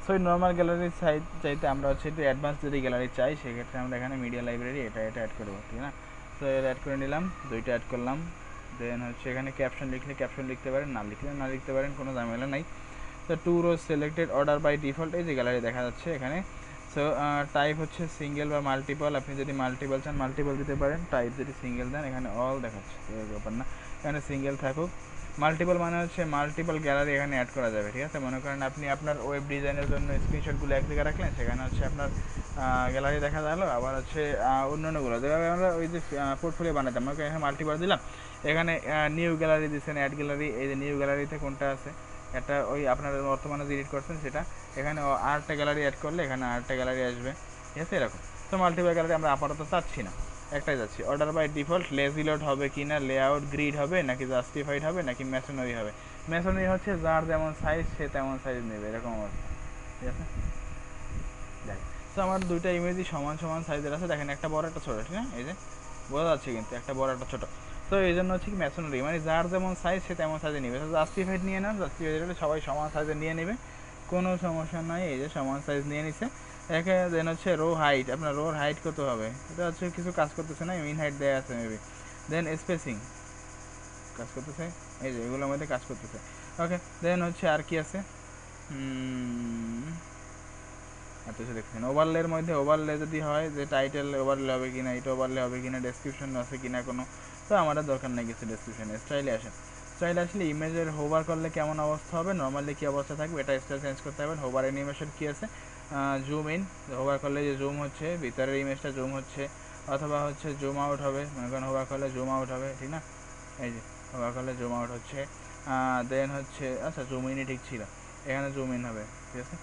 সো এই নর্মাল গ্যালারির চাইতে আমরা হচ্ছে একটু অ্যাডভান্স যদি গ্যালারি চাই, সেক্ষেত্রে আমরা এখানে মিডিয়া লাইব্রেরি এটা অ্যাড করবো, ঠিক না। সো এটা অ্যাড করে নিলাম, দুইটা অ্যাড করলাম। দেন হচ্ছে এখানে ক্যাপশন লিখলে ক্যাপশন লিখতে পারেন, না লিখলে না লিখতে পারেন, কোনো ঝামেলা নাই। তো টু রোজ সিলেক্টেড অর্ডার বাই ডিফল্ট, এই যে গ্যালারি দেখা যাচ্ছে এখানে। সো টাইপ হচ্ছে সিঙ্গেল বা মাল্টিপল, আপনি যদি মাল্টিপল চান মাল্টিপল দিতে পারেন, টাইপ যদি সিঙ্গেল দেন এখানে অল দেখাচ্ছে, এই ব্যাপার না, এখানে সিঙ্গেল থাকুক। মাল্টিপল মানে হচ্ছে মাল্টিপল গ্যালারি এখানে অ্যাড করা যাবে, ঠিক আছে। মনে করেন আপনি আপনার ওয়েব ডিজাইনের জন্য স্ক্রিনশটগুলো এক জায়গায় রাখলেন, সেখানে হচ্ছে আপনার গ্যালারি দেখা গেলো, আবার হচ্ছে অন্যান্যগুলো যেভাবে আমরা ওই যে পোর্টফোলিও বানাতাম, আমরা এখানে মাল্টিপল দিলাম, এখানে নিউ গ্যালারি দিচ্ছেন, অ্যাড গ্যালারি, এই যে নিউ গ্যালারিতে কোনটা আছে, একটা ওই আপনার বর্তমানে যে এডিট করছেন সেটা, এখানে আরেকটা গ্যালারি অ্যাড করলে এখানে আরেকটা গ্যালারি আসবে, ঠিক আছে, এরকম। তো মাল্টিপল গ্যালারি আমরা আপাতত চাচ্ছি না, একটাই যাচ্ছি। Order by default lazy load হবে কি না, লেআউট গ্রিড হবে নাকি জাস্টিফাইড হবে নাকি মেশনারি হবে। মেশনারি হচ্ছে যার যেমন সাইজ সে তেমন সাইজ নেবে, এরকম অবস্থা, ঠিক আছে। দেখ, তো আমার দুইটা ইমেজই সমান সমান সাইজের আছে, দেখেন একটা বড় একটা ছোটো, ঠিক না, এই যে বোঝা যাচ্ছে কিন্তু একটা বড় একটা ছোটো। তো এই জন্য হচ্ছে কি মেশনারি মানে যার যেমন সাইজ সে তেমন সাইজে নেবে। জাস্টিফাইড নিয়ে না, জাস্টিফাইড হলে সবাই সমান সাইজে নিয়ে নেবে, কোনো সমস্যা নাই, এই যে সমান সাইজ নিয়ে নিছে। এখানে দেন হচ্ছে রো হাইট, আপনার রোর হাইট কত হবে, এটা হচ্ছে কিছু কাজ করতেছে না, মিন হাইট দেওয়া আছে মেবি। দেন স্পেসিং কাজ করতেছে, এই যে এগুলোর মধ্যে কাজ করতেছে, ওকে। দেন হচ্ছে আর কি আছে, এত কিছু দেখছেন। ওভারলের মধ্যে ওভারলে যদি হয় যে টাইটেল ওভারলে হবে কিনা, এটা ওভারলে হবে কিনা, ডেসক্রিপশন আছে কিনা কোনো, তো আমাদের দরকার নেই কিছু ডেসক্রিপশন। স্টাইলে আসেন, স্টাইল আসলে ইমেজের হোভার করলে কেমন অবস্থা হবে, নর্মালি কী অবস্থা থাকবে, এটা স্টাইল চেঞ্জ করতে হবে। হোভার অ্যানিমেশন কী আছে, জুম ইন, হোভার করলে যে জুম হচ্ছে ভিতরের ইমেজটা জুম হচ্ছে, অথবা হচ্ছে জুম আউট হবে, মনে করেন হোভার করলে জুম আউট হবে, ঠিক না, এই যে হোভার করলে জুম আউট হচ্ছে। দেন হচ্ছে আচ্ছা জুম ইনই ঠিক ছিল, এখানে জুম ইন হবে, ঠিক আছে।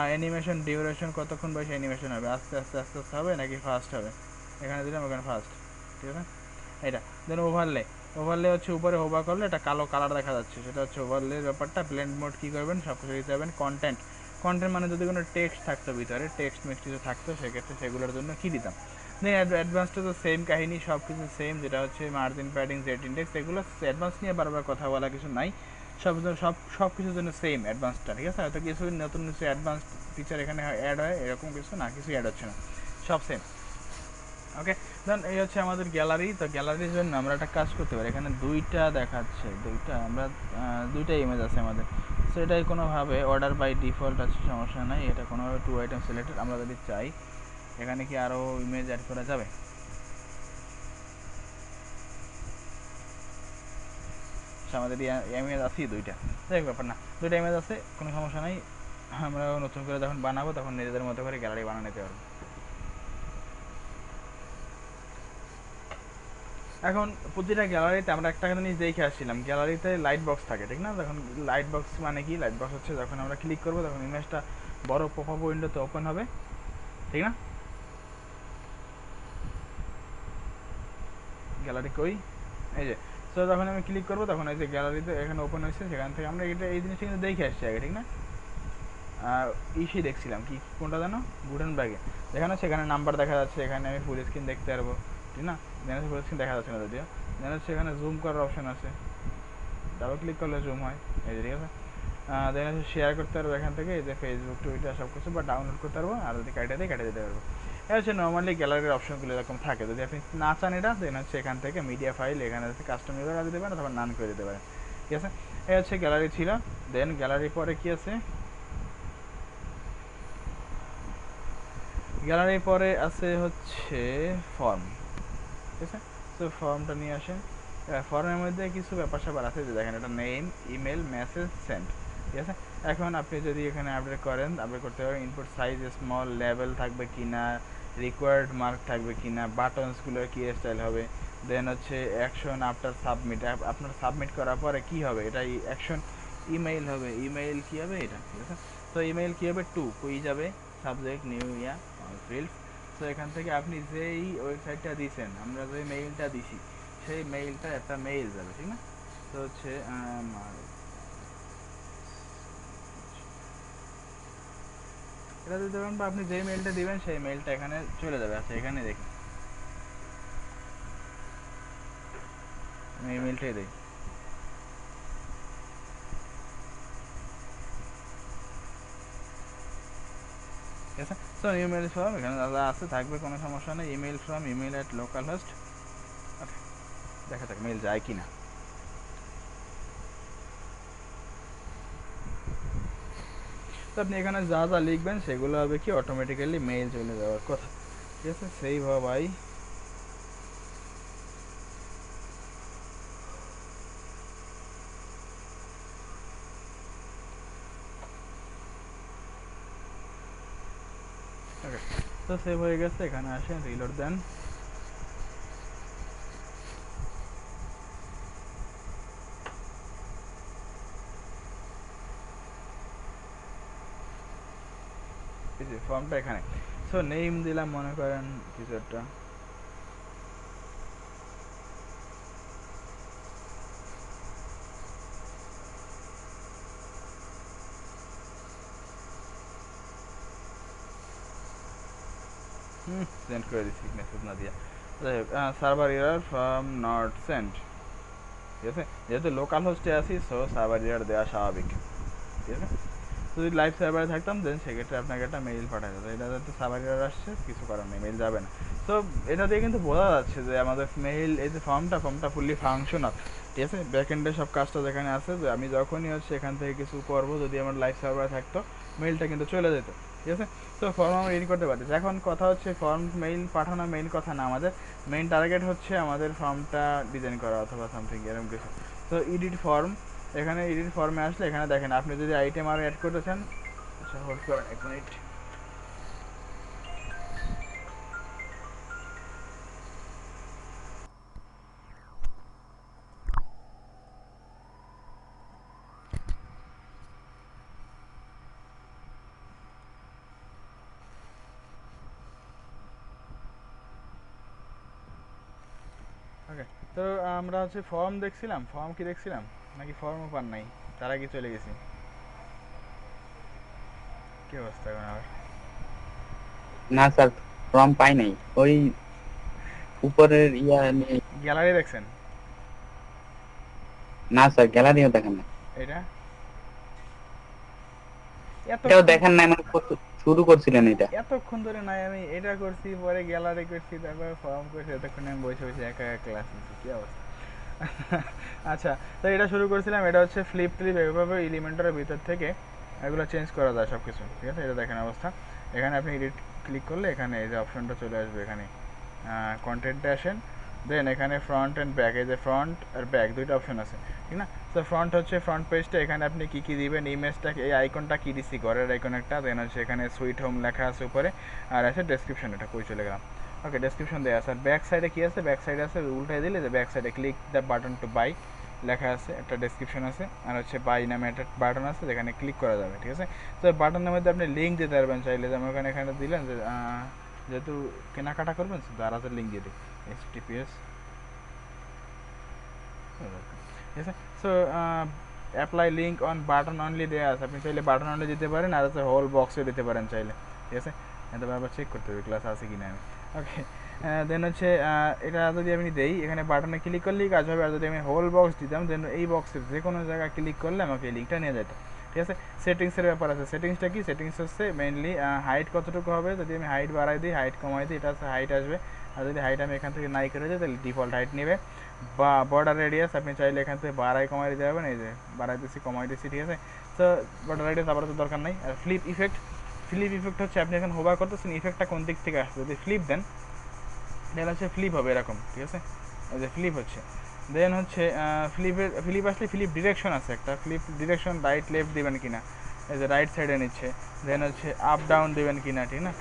অ্যানিমেশন ডিউরেশন কতক্ষণ বয়সে অ্যানিমেশন হবে, আস্তে আস্তে আস্তে আস্তে হবে নাকি ফাস্ট হবে, এখানে দিলাম এখানে ফাস্ট, ঠিক আছে এটা। দেন ওভারলে, ওভারলে হচ্ছে উপরে হোভার করলে এটা কালো কালার দেখা যাচ্ছে, সেটা হচ্ছে ওভারলের ব্যাপারটা। ব্লেন্ড মোড কী করবেন, সব কিছু দিতে যাবেন। কন্টেন্ট, কন্টেন্ট মানে যদি কোনো টেক্সট থাকতো ভিতরে, টেক্সট মেক্সট কিছু থাকতো, সেক্ষেত্রে সেগুলোর জন্য কী দিতাম। দেন অ্যাডভান্সটা তো সেম কাহিনী, সব কিছু সেম, যেটা হচ্ছে মার্জিন প্যাডিং জেড ইন্ডেক্স, এগুলো অ্যাডভান্স নিয়ে বারবার কথা বলা কিছু নাই, সব সব সব কিছুর জন্য সেম অ্যাডভান্সটা, ঠিক আছে। হয়তো কিছু নতুন কিছু অ্যাডভান্স ফিচার এখানে অ্যাড হয়, এরকম কিছু না, কিছু অ্যাড হচ্ছে না, সব সেম, ওকে। দেন এই হচ্ছে আমাদের গ্যালারি। তো গ্যালারির জন্য আমরা একটা কাজ করতে পারি, এখানে দুইটা দেখাচ্ছে, দুইটা আমরা দুইটা ইমেজ আছে আমাদের, সো এটাই কোনোভাবে অর্ডার বাই ডিফল্ট আছে, সমস্যা নাই, এটা কোনোভাবে টু আইটেম সিলেক্টেড। আমরা যদি চাই এখানে কি আরও ইমেজ অ্যাড করা যাবে, আমাদের ইমেজ আছে দুইটা, যাই ব্যাপার না, দুইটা ইমেজ আছে, কোনো সমস্যা নাই। আমরা নতুন করে যখন বানাবো তখন নিজেদের মতো করে গ্যালারি বানিয়ে নিতে পারবো। এখন প্রতিটা গ্যালারিতে আমরা একটা জিনিস দেখে আসছিলাম, গ্যালারিতে লাইট বক্স থাকে, ঠিক না। তখন লাইট বক্স মানে কি, লাইট বক্স হচ্ছে যখন আমরা ক্লিক করবো তখন ইমেজটা বড় পপ আপ উইন্ডোতে ওপেন হবে, ঠিক না। গ্যালারি কই, এই যে, সো যখন আমি ক্লিক করবো তখন এই যে গ্যালারিতে এখানে ওপেন হয়েছে, সেখান থেকে আমরা এটা এই জিনিসটা কিন্তু দেখে আসছি আগে, ঠিক না। ইসি দেখছিলাম কি কোনটা জানো, গুটেনবার্গে, যেখানে সেখানে নাম্বার দেখা যাচ্ছে, এখানে আমি ফুল স্ক্রিন দেখতে পারবো, ঠিক না। ফুল স্ক্রিন দেখা যাচ্ছে না যদিও, সেখানে জুম করার অপশন আছে, ডাবল ক্লিক করলে জুম হয়, এই যে ঠিক আছে। দেন হচ্ছে শেয়ার করতে পারবো এখান থেকে, এই যে ফেসবুক টুইটার সব কিছু, বা ডাউনলোড করতে পারবো, আর যদি কাটে দিয়ে কেটে দিতে পারবো। এটা হচ্ছে নর্মালি গ্যালারির অপশনগুলো এরকম থাকে। যদি আপনি না চান এটা, দেন হচ্ছে এখান থেকে মিডিয়া ফাইল এখানে হচ্ছে কাস্টম ইউআরএল দিতে পারেন অথবা নান করে দিতে পারেন, ঠিক আছে। এই হচ্ছে গ্যালারি ছিল। দেন গ্যালারির পরে কি আছে, গ্যালারির পরে আছে হচ্ছে ফর্ম, ঠিক আছে। তো ফর্মটা নিয়ে আসেন। ফর্মের মধ্যে কিছু ব্যাপার স্যাপার আছে, যে দেখেন এটা নেম, ইমেল, মেসেজ, সেন্ড, ঠিক আছে। এখন আপনি যদি এখানে আপডেট করেন, আপডেট করতে পারেন ইনপুট সাইজ স্মল, লেভেল থাকবে কি না, রিকোয়ার্ড মার্ক থাকবে কি না, বাটনসগুলোর কী স্টাইল হবে, দেন হচ্ছে অ্যাকশন আফটার সাবমিট, আপনার সাবমিট করার পরে কী হবে, এটা অ্যাকশন ইমেইল হবে, ইমেইল কী হবে এটা, ঠিক আছে। তো ইমেইল কী হবে, টু কুই যাবে, সাবজেক্ট নিউ ইয়া ফিল্ডস। তো এখান থেকে আপনি যেই ওয়েবসাইটটা দিয়েছেন, আমরা যে মেইলটা দিছি, সেই মেইলটা একটা মেইল যাবে, ঠিক না। তো হচ্ছে এটা দিতে পারেন, বা আপনি যেই মেইলটা দিবেন সেই মেইলটা এখানে চলে যাবে। আচ্ছা এখানে দেখুন, আমি এই মেইলটাই দিই, ঠিক আছে। সো ইমেল ফ্রম এখানে দাদা আছে, থাকবে, কোনো সমস্যা নেই। Email from email at localhost, okay, দেখা যাক মেইল যায় কি না। তো আপনি এখানে যা যা লিখবেন সেগুলো হবে কি অটোমেটিক্যালি মেইল চলে যাওয়ার কথা, ঠিক আছে। সেই ভাই ওকে, তো সেভ হয়ে গেছে। এখানে আসেন, রিলোড দেন। এই যে ফর্মটা এখানে। সো নেম দিলাম মনে করেন কিছু একটা, সেন্ড করে দিচ্ছি মেসেজ না দিয়া। Server error from not send, ঠিক আছে। যেহেতু লোকাল হোস্টে আছি, সো সার্ভার এরর দেওয়া স্বাভাবিক, ঠিক আছে। যদি লাইভ সার্ভারে থাকতাম দেন সেক্ষেত্রে আপনাকে একটা মেইল পাঠাতে হতো। এটা যাতে সার্ভার এরর আসছে, কিছু করার নেই, মেইল যাবে না। তো এটা দিয়ে কিন্তু বোঝা যাচ্ছে যে আমাদের মেইল, এই যে ফর্মটা ফুললি ফাংশনাল, ঠিক আছে। ব্যাকএন্ডে সব কাজটা যেখানে আছে, যে আমি যখনই হচ্ছে এখান থেকে কিছু করবো, যদি আমার লাইভ সার্ভারে থাকতো, মেইলটা কিন্তু চলে যেত, ঠিক আছে। তো ফর্ম আমরা রেডি করতে পারতেছি। এখন কথা হচ্ছে ফর্ম মেইল পাঠানো মেইন কথা না, আমাদের মেইন টার্গেট হচ্ছে আমাদের ফর্মটা ডিজাইন করা অথবা সামথিং এরকম কিছু। তো এডিট ফর্ম, এখানে এডিট ফর্মে আসলে এখানে দেখেন আপনি যদি আইটেম আরও অ্যাড করতে চান, আচ্ছা হোল্ড করেন 1 মিনিট। ওকে, তো আমরা হচ্ছে ফর্ম দেখছিলাম, ফর্ম কি দেখছিলাম নাকি ফর্মও পান নাই, তার আগে চলে গেছি? কি অবস্থা এখন আবার? না স্যার, ফর্ম পাই নাই। ওই উপরের ইয়া নিয়ে। গ্যালারি দেখছেন? না স্যার, গ্যালারিও দেখেন না। এটা এটাও এতক্ষণ দেখেন নাই মানে শুরু করছিলেন এটা? এতক্ষণ ধরে নাই, আমি এটা করছি, পরে গ্যালারি করছি, তারপরে ফর্ম করছি, এতক্ষণে আমি বসে বসে একা একা ক্লাস নিচ্ছি, কি অবস্থা। আচ্ছা, তো এটা শুরু করছিলাম, এটা হচ্ছে ফ্লিপ ট্রিপ, এভাবে এলিমেন্টারের ভিতর থেকে এগুলো চেঞ্জ করা যায় সব কিছু, ঠিক আছে। এটা দেখেন অবস্থা। এখানে আপনি এডিট ক্লিক করলে এখানে এই যে অপশনটা চলে আসবে, এখানে কন্টেন্টে আসেন, দেন এখানে ফ্রন্ট অ্যান্ড ব্যাক, এই যে ফ্রন্ট আর ব্যাক দুইটা অপশন আছে, ঠিক না। তো ফ্রন্ট হচ্ছে ফ্রন্ট পেজটা, এখানে আপনি কী কী দিবেন, ইমেজটা, এই আইকনটা কী দিচ্ছি, ঘরের আইকন একটা, দেন হচ্ছে এখানে সুইট হোম লেখা আছে উপরে, আর আছে ডেসক্রিপশন, এটা কই চলে গেলাম, ওকে, ডেসক্রিপশন দেওয়া আছে। আর ব্যাক সাইডে কী আছে, ব্যাক সাইডে আছে উল্টাই দিলে যে ব্যাক সাইডে click the button to buy লেখা আছে, একটা ডেসক্রিপশন আছে, আর হচ্ছে বাই নামে একটা বাটন আছে যেখানে ক্লিক করা যাবে, ঠিক আছে। তো বাটনের মধ্যে আপনি লিঙ্ক দিতে পারবেন চাইলে, যেমন এখানে দিলেন যে যেহেতু কেনাকাটা করবেন, দারাজের লিঙ্ক দিয়ে দিই, HTTPS, ঠিক আছে। So apply link on button only দেওয়া আছে, আপনি চাইলে বাটন অনলি দিতে পারেন, আর হচ্ছে হোল বক্সে দিতে পারেন চাইলে, ঠিক আছে। এটা আবার চেক করতে হবে ক্লাস আছে কিনা আমি, ওকে। দেন হচ্ছে এটা যদি আমি দেই এখানে বাটনে ক্লিক করলেই কাজ হবে, আর যদি আমি হোল বক্স দিতাম দেন এই বক্সের যে কোনো জায়গায় ক্লিক করলে আমাকে এই লিঙ্কটা নিয়ে যেত। ঠিক আছে, সেটিংসের ব্যাপার আছে। সেটিংসটা কি? সেটিংস হচ্ছে মেইনলি হাইট কতটুকু হবে, যদি আমি হাইট বাড়াই দিই হাইট কমাই দিই এটা হচ্ছে হাইট আসবে, আর যদি হাইট আমি এখান থেকে নাই করে দিই তাহলে ডিফল্ট হাইট নেবে। বা বর্ডার রেডিয়াস আপনি চাইলে এখান থেকে বাড়াই কমাই দিতে পারবেন, এই যে বাড়াই দিচ্ছি কমাই দিচ্ছি। ঠিক আছে, তো বর্ডার রেডিয়াস আবার তো দরকার নেই। আর ফ্লিপ ইফেক্ট, ফ্লিপ ইফেক্ট হচ্ছে আপনি এখন হোভার করতেছেন ইফেক্টটা কোন দিক থেকে আসবে, যদি ফ্লিপ দেন তাহলে হচ্ছে ফ্লিপ হবে এরকম। ঠিক আছে, এই যে ফ্লিপ হচ্ছে। দেন হচ্ছে ফ্লিপ আসলে ফ্লিপ ডিরেকশন আছে একটা, ফ্লিপ ডিরেকশন রাইট লেফট দেবেন কিনা, এই যে রাইট সাইডে নিচ্ছে। দেন হচ্ছে আপ ডাউন দেবেন কিনা, ঠিক না?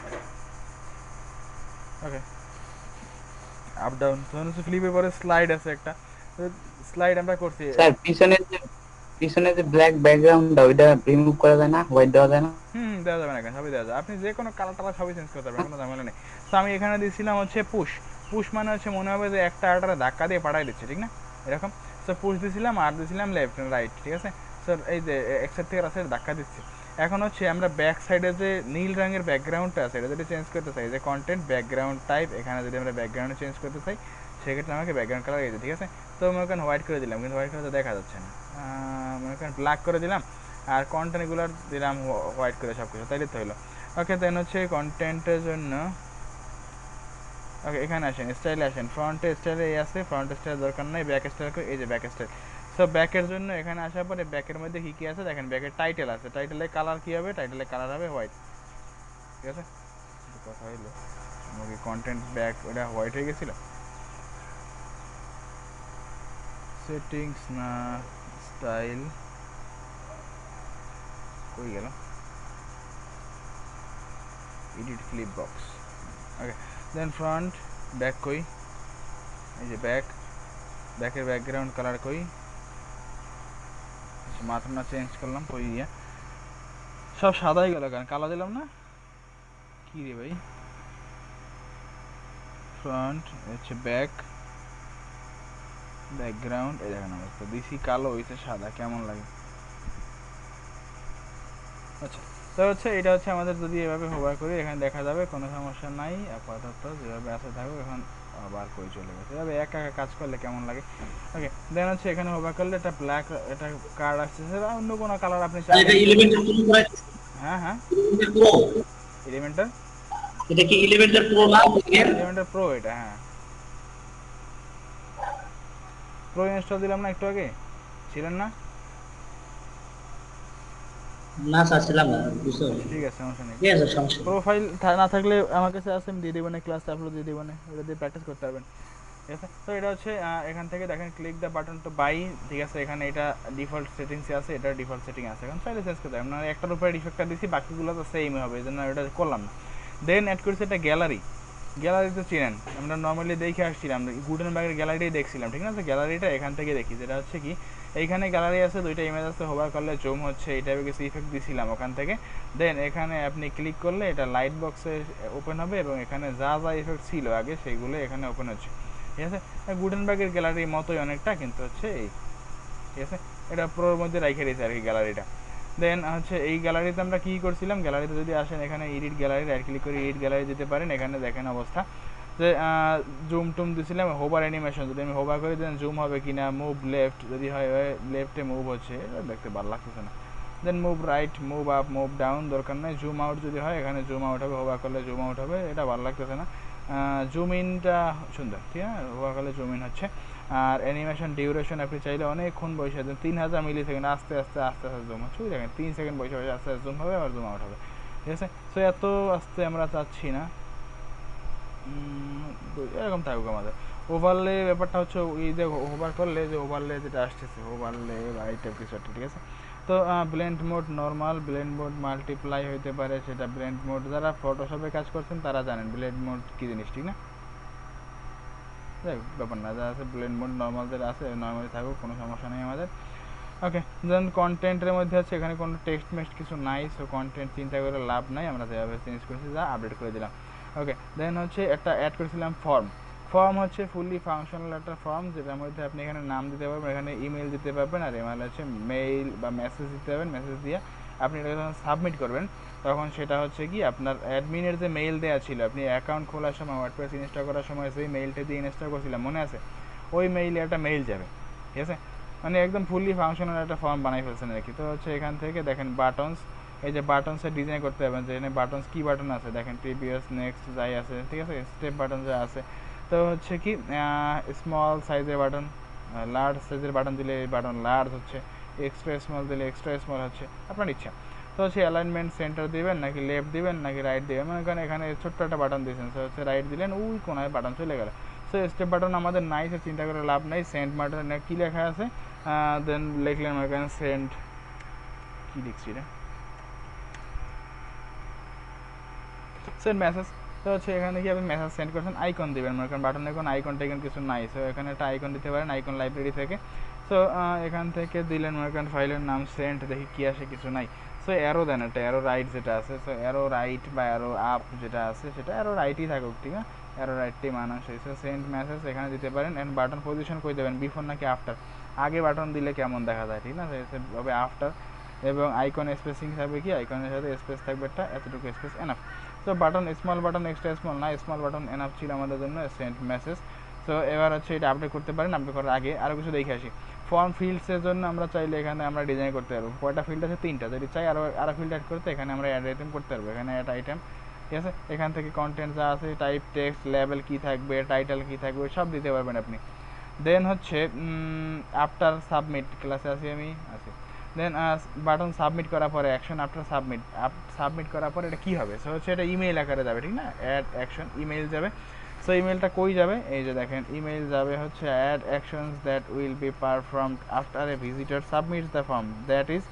ওকে, আপ ডাউন। তখন হচ্ছে ফ্লিপের পরে স্লাইড আছে একটা, স্লাইড আমরা করছি। স্যার পিছনে যে ব্ল্যাক ব্যাকগ্রাউন্ডটা ওইটা রিমুভ করা যায় না, হোয়াইট দেওয়া যায় না? দেওয়া যাবে না কেন, সবই দেওয়া যায়, আপনি যে কোনো কালার টালার সবই চেঞ্জ করতে পারবেন, কোনো ঝামেলা নেই। তো আমি এখানে দিয়েছিলাম হচ্ছে পুশ। পুশ মানে হচ্ছে মনে হবে যে একটা আটারে ধাক্কা দিয়ে পাঠাই দিচ্ছে, ঠিক না? এরকম। সো পুশ দিয়েছিলাম আর দিয়েছিলাম লেফট রাইট। ঠিক আছে, স্যার এই যে এক সাইড থেকে রাস্তায় ধাক্কা দিচ্ছে। এখন হচ্ছে আমরা ব্যাক সাইডে যে নীল রঙের ব্যাকগ্রাউন্ডটা আছে এটা যদি চেঞ্জ করতে চাই, যে কন্টেন্ট ব্যাকগ্রাউন্ড টাইপ, এখানে যদি আমরা ব্যাকগ্রাউন্ড চেঞ্জ করতে চাই সেক্ষেত্রে আমাকে ব্যাকগ্রাউন্ড কালার গেছে। ঠিক আছে, তো মনে করেন হোয়াইট করে দিলাম, কিন্তু হোয়াইট করে তো দেখা যাচ্ছে না। মনে করেন ব্ল্যাক করে দিলাম, আর কন্টেন্টগুলোর দিলাম হোয়াইট করে সব কিছু, তাইলে তো হলো। ওকে, দেন হচ্ছে কন্টেন্টের জন্য ওকে এখানে আসেন, স্টাইলে আসেন। ফ্রন্টে স্টাইলে এই আছে, ফ্রন্ট স্টাইল দরকার নেই, ব্যাক স্টাইল করে, এই যে ব্যাক স্টাইল। সো ব্যাকের জন্য এখানে আসার পরে ব্যাকের মধ্যে কী কী আছে দেখেন, ব্যাকের টাইটেল আছে, টাইটেলের কালার কী হবে, টাইটেলের কালার হবে হোয়াইট। ঠিক আছে, কথা হইলো আমাকে কন্টেন্ট ব্যাক ওটা হোয়াইট হয়ে গেছিলো। সেটিংস না স্টাইল কই গেল, এডিট ফ্লিপ বক্স। ওকে, দেন ফ্রন্ট ব্যাক কই, এই যে ব্যাক, ব্যাকের ব্যাকগ্রাউন্ড কালার কই, মাথাটা চেঞ্জ করলাম কই দিয়ে, সব সাদাই গেল কেন, কালো দিলাম না কি রে ভাই। ফ্রন্ট হচ্ছে ব্যাক, ব্যাকগ্রাউন্ড এই দেখেন অবস্থা দিছি কালো হয়েছে সাদা, কেমন লাগে? আচ্ছা, তো হচ্ছে এটা হচ্ছে আমাদের যদি এভাবে হোভার করি এখানে দেখা যাবে, কোনো সমস্যা নাই। আপাতত যেভাবে আছে থাকুক, এখন আবার কই চলে গেছে, এভাবে একা একা কাজ করলে কেমন লাগে। ওকে, দেন হচ্ছে এখানে হোভার করলে এটা ব্ল্যাক, এটা কার্ড আসছে, সেটা অন্য কোনো কালার আপনি চান। হ্যাঁ হ্যাঁ, এলিমেন্টার, এটা কি এলিমেন্টার প্রো না? এলিমেন্টার প্রো এটা, হ্যাঁ প্রো ইনস্টল দিলাম না একটু আগে, ছিলেন না? না স্যার ছিলাম না, বুঝতে পারছি। ঠিক আছে, সমস্যা নেই। ঠিক আছে, সমস্যা নেই। প্রোফাইল না থাকলে আমার কাছে আছে, আমি দিয়ে দেবো না, ক্লাসে আপলোড দিয়ে দেবো না, ওটা দিয়ে প্র্যাকটিস করতে পারবেন। ঠিক আছে, তো এটা হচ্ছে এখান থেকে দেখেন click the button to buy. ঠিক আছে, এখানে এটা ডিফল্ট সেটিংসে আছে, এটা ডিফল্ট সেটিং আছে, এখন চাইলে চেঞ্জ করতে পারবেন। মানে একটার উপরে ডিফেক্টটা দিচ্ছি, বাকিগুলো তো সেম হবে, এই জন্য এটা করলাম না। দেন অ্যাড করেছি এটা গ্যালারি। গ্যালারি তো চিনেন, আমরা নর্মালি দেখে আসছিলাম, গুটেনবার্গের গ্যালারিটাই দেখছিলাম, ঠিক না? তো গ্যালারিটা এখান থেকে দেখি, যেটা হচ্ছে কি এইখানে গ্যালারি আছে, দুইটা ইমেজ আছে, হোভার করলে জুম হচ্ছে, এই টাইপের কিছু ইফেক্ট দিয়েছিলাম ওখান থেকে। দেন এখানে আপনি ক্লিক করলে এটা লাইট বক্সে ওপেন হবে, এবং এখানে যা যা ইফেক্ট ছিল আগে সেইগুলো এখানে ওপেন হচ্ছে। ঠিক আছে, গুটেনবার্গের গ্যালারির মতোই অনেকটা, কিন্তু হচ্ছে এই, ঠিক আছে, এটা প্রোর মধ্যে রেখে দিয়েছে আর কি গ্যালারিটা। দেন হচ্ছে এই গ্যালারিতে আমরা কী করছিলাম, গ্যালারিতে যদি আসেন এখানে এডিট গ্যালারি, রাইট ক্লিক করে এডিট গ্যালারি দিতে পারেন। এখানে দেখেন অবস্থা যে জুম টুম দিয়েছিলাম, হোভার অ্যানিমেশন, যদি আমি হোভার করি দেন জুম হবে কি না, মুভ লেফট যদি হয় লেফটে মুভ হচ্ছে, এটা দেখতে ভালো লাগতেছে না। Then move right, move up, move down দরকার নেই। জুম আউট যদি হয় এখানে জুম আউট হবে, হোভার করলে জুম আউট হবে, এটা ভালো লাগতেছে না। জুম ইনটা সুন্দর, ঠিক আছে, হোভার করলে জুম ইন হচ্ছে। আর অ্যানিমেশন ডিউরেশন আপনি চাইলে অনেকক্ষণ বসে দেন, 3000 মিলি সেকেন্ড, আস্তে আস্তে আস্তে আস্তে জুম হচ্ছে, ওই দেখেন 3 সেকেন্ড বসে বসে আস্তে আস্তে জুম হবে, আবার জুম আউট হবে। ঠিক আছে, সো এত আস্তে আমরা চাচ্ছি না, এরকম থাকুক আমাদের। ওভারলে ব্যাপারটা হচ্ছে এই যে ওভার করলে যে ওভারলে যেটা আসতেছে, ওভারলে বা এই টাইপ কিছু একটা, ঠিক আছে। তো blend mode normal, blend mode multiply হইতে পারে, সেটা ব্লেন্ড মোড যারা ফটোশপে কাজ করছেন তারা জানেন ব্লেন্ড মোড কী জিনিস, ঠিক না? যাই ব্যাপার না, যা আছে ব্লেন্ড মোড নর্মাল যেটা আছে নর্মালি থাকুক, কোনো সমস্যা নেই আমাদের। ওকে, দেন কন্টেন্টের মধ্যে আছে, এখানে কোনো টেক্সট মেক্সট কিছু নাই, সো কন্টেন্ট চিন্তা করে লাভ নাই, আমরা যেভাবে চেঞ্জ করেছি যা আপডেট করে দিলাম। ওকে, দেন হচ্ছে একটা অ্যাড করেছিলাম ফর্ম। ফর্ম হচ্ছে ফুললি ফাংশনাল একটা ফর্ম, যেটার মধ্যে আপনি এখানে নাম দিতে পারবেন, এখানে ইমেল দিতে পারবেন, আর ইমেল হচ্ছে মেইল বা মেসেজ দিতে পারবেন। মেসেজ দিয়ে আপনি এটা যখন সাবমিট করবেন তখন সেটা হচ্ছে কি আপনার অ্যাডমিনের যে মেইল দেওয়া ছিল, আপনি অ্যাকাউন্ট খোলার সময় ওয়ার্ডপ্রেস ইনস্টল করার সময় সেই মেইলটা দিয়ে ইনস্টল করছিলাম মনে আছে, ওই মেইলে একটা মেইল যাবে, ঠিক আছে। মানে একদম ফুললি ফাংশনাল একটা ফর্ম বানাই ফেলছেন আর কি। তো হচ্ছে এখান থেকে দেখেন বাটনস, এই যে বাটনসের ডিজাইন করতে হবে, যে এখানে বাটনস কি বাটন আছে দেখেন, প্রিভিয়াস, নেক্সট যাই আছে, ঠিক আছে, স্টেপ বাটন যা আছে। তো হচ্ছে কি স্মল সাইজের বাটন, লার্জ সাইজের বাটন দিলে এই বাটন লার্জ হচ্ছে, এক্সট্রা স্মল দিলে এক্সট্রা স্মল হচ্ছে, আপনার ইচ্ছা। তো হচ্ছে অ্যালাইনমেন্ট সেন্টার দিবেন নাকি লেফট দিবেন নাকি রাইট দিবেন, মনে করেন এখানে ছোট্ট একটা বাটন দিয়েছেন, সো হচ্ছে রাইট দিলেন, ওই কোনায় বাটন চলে গেল। সো স্টেপ বাটন আমাদের নাই, সে চিন্তা করে লাভ নাই। সেন্ড বাটন কী লেখা আছে, দেন লিখলেন মনে করেন সেন্ড, কী লিখছি রে, সেন্ড মেসেজ। তো হচ্ছে এখানে কি আপনি মেসেজ সেন্ড করছেন, আইকন দিবেন, মনে করেন বাটনে কোনো আইকন টাইকন কিছু নাই, সো এখানে একটা আইকন দিতে পারেন আইকন লাইব্রেরি থেকে। সো এখান থেকে দিলেন মনে করেন ফাইলের নাম সেন্ড, দেখি কী আসে, কিছু নাই। সো অ্যারো দেন, একটা অ্যারো রাইট যেটা আছে, সো অ্যারো রাইট বা অ্যারো আপ যেটা আছে সেটা অ্যারো রাইটই থাকুক, ঠিক আছে, অ্যারো রাইটটি মানুষ। সো সেন্ড মেসেজ এখানে দিতে পারেন। অ্যান্ড বাটন পজিশন করে দেবেন, বিফোর নাকি আফটার, আগে বাটন দিলে কেমন দেখা যায়, ঠিক না, সেভাবে আফটার। এবং আইকন স্পেসিং থাকবে কি, আইকনের সাথে স্পেস থাকবে একটা, এতটুকু স্পেস এনাফ। তো button small button extra small না, স্মল বাটন এনাফ ছিল আমাদের জন্য, সেন্ড মেসেজ। তো এবার হচ্ছে এটা আপডেট করতে পারেন। আপডেট করার আগে আরও কিছু দেখে আসি, ফর্ম ফিল্ডসের জন্য আমরা চাইলে এখানে আমরা ডিজাইন করতে পারবো, কয়টা ফিল্ড আছে, 3টা, যদি চাই আরও ফিল্ড অ্যাড করতে এখানে আমরা অ্যাড আইটেম করতে পারবো, এখানে অ্যাড আইটেম, ঠিক আছে। এখান থেকে কন্টেন্ট যা আছে, টাইপ টেক্সট, লেভেল কী থাকবে, টাইটেল কী থাকবে, সব দিতে পারবেন আপনি। দেন হচ্ছে আফটার সাবমিট, ক্লাসে আছি আমি, আছি। দেন বাটন সাবমিট করার পরে অ্যাকশন আফটার সাবমিট, সাবমিট করার পরে এটা কী হবে, সো হচ্ছে এটা ইমেইল আকারে যাবে, ঠিক না, অ্যাড অ্যাকশন ইমেইল যাবে। সো ইমেলটা কই যাবে, এই যে দেখেন ইমেইল যাবে হচ্ছে add actions that will be performed after a visitor submits the form, that is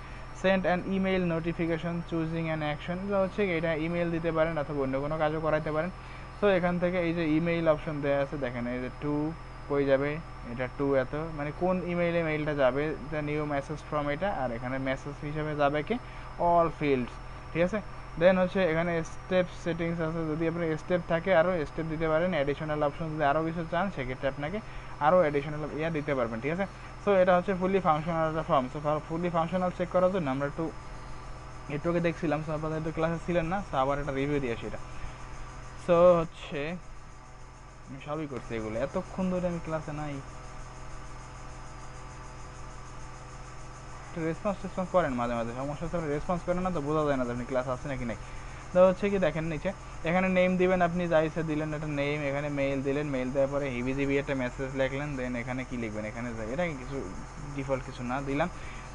send an email notification choosing an action. হচ্ছে এটা ইমেইল দিতে পারেন অথবা অন্য কোনো কাজও করাইতে পারেন। সো এখান থেকে এই যে ইমেইল অপশন দেওয়া আছে দেখেন, এই যে টু কই যাবে, এটা টু এত, মানে কোন ইমেইলে মেইলটা যাবে, দ্য নিউ মেসেজ ফ্রম এটা, আর এখানে মেসেজ হিসেবে যাবে কি অল ফিল্ডস, ঠিক আছে। দেন হচ্ছে এখানে স্টেপ সেটিংস আছে, যদি আপনার স্টেপ থাকে আরও স্টেপ দিতে পারেন, অ্যাডিশনাল অপশন যদি আরও কিছু চান সেক্ষেত্রে আপনাকে আরও অ্যাডিশনাল দিতে পারবেন, ঠিক আছে। সো এটা হচ্ছে ফুলি ফাংশনাল একটা ফর্ম। সো ফুলি ফাংশনাল চেক করার জন্য আমরা একটুকে দেখছিলাম, সো আপনাদের একটু ক্লাসে ছিলেন না, সো আবার একটা রিভিউ দিয়ে আসি এটা। সো হচ্ছে আমি সবই করছি এগুলো, এতক্ষণ ধরে আমি ক্লাসে নাই, রেসপন্স করেন মাঝে মাঝে, সমস্যা হচ্ছে রেসপন্স করেন না, তো বোঝা যায় না যে আপনি ক্লাস আছে নাকি নাই। তো হচ্ছে কি দেখেন নিচে এখানে নেম দিবেন, আপনি যা ইচ্ছা দিলেন একটা নেম, এখানে মেইল দিলেন, মেইল দেওয়ার পরে হিবিজিবি একটা মেসেজ লিখলেন, দেন এখানে কি লিখবেন, এখানে এটা কিছু ডিফল্ট কিছু না দিলাম।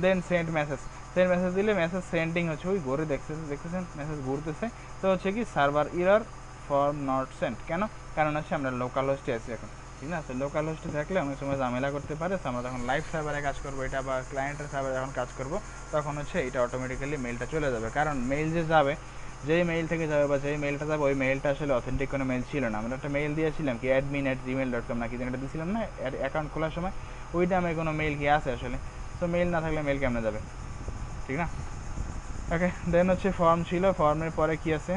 দেন সেন্ড মেসেজ দিলে মেসেজ সেন্ডিং হচ্ছে, ওই ঘুরে দেখতেছেন মেসেজ ঘুরতেছে। তো হচ্ছে কি server error form not send, কেন, কারণ হচ্ছে আমরা লোকাল হোস্টে আছি এখন, ঠিক না। তো লোকাল হোস্টে থাকলে অনেক সময় ঝামেলা করতে পারে, আমরা যখন লাইভ সার্ভারে কাজ করবো এটা বা ক্লায়েন্টের সার্ভারে যখন কাজ করবো তখন হচ্ছে এটা অটোমেটিক্যালি মেইলটা চলে যাবে, কারণ মেইল যে যাবে, যেই মেইল থেকে যাবে বা যেই মেইলটা যাবে ওই মেইলটা আসলে অথেন্টিক কোনো মেইল ছিল না। আমরা একটা মেইল দিয়েছিলাম কি admin@gmail.com নাকি যেটা দিয়েছিলাম না অ্যাকাউন্ট খোলার সময়, ওইটা আমার কোনো মেইল কি আছে আসলে, সো মেইল না থাকলে মেইল কেমনে যাবে, ঠিক না। ওকে, দেন হচ্ছে ফর্ম ছিল, ফর্মের পরে কি আছে,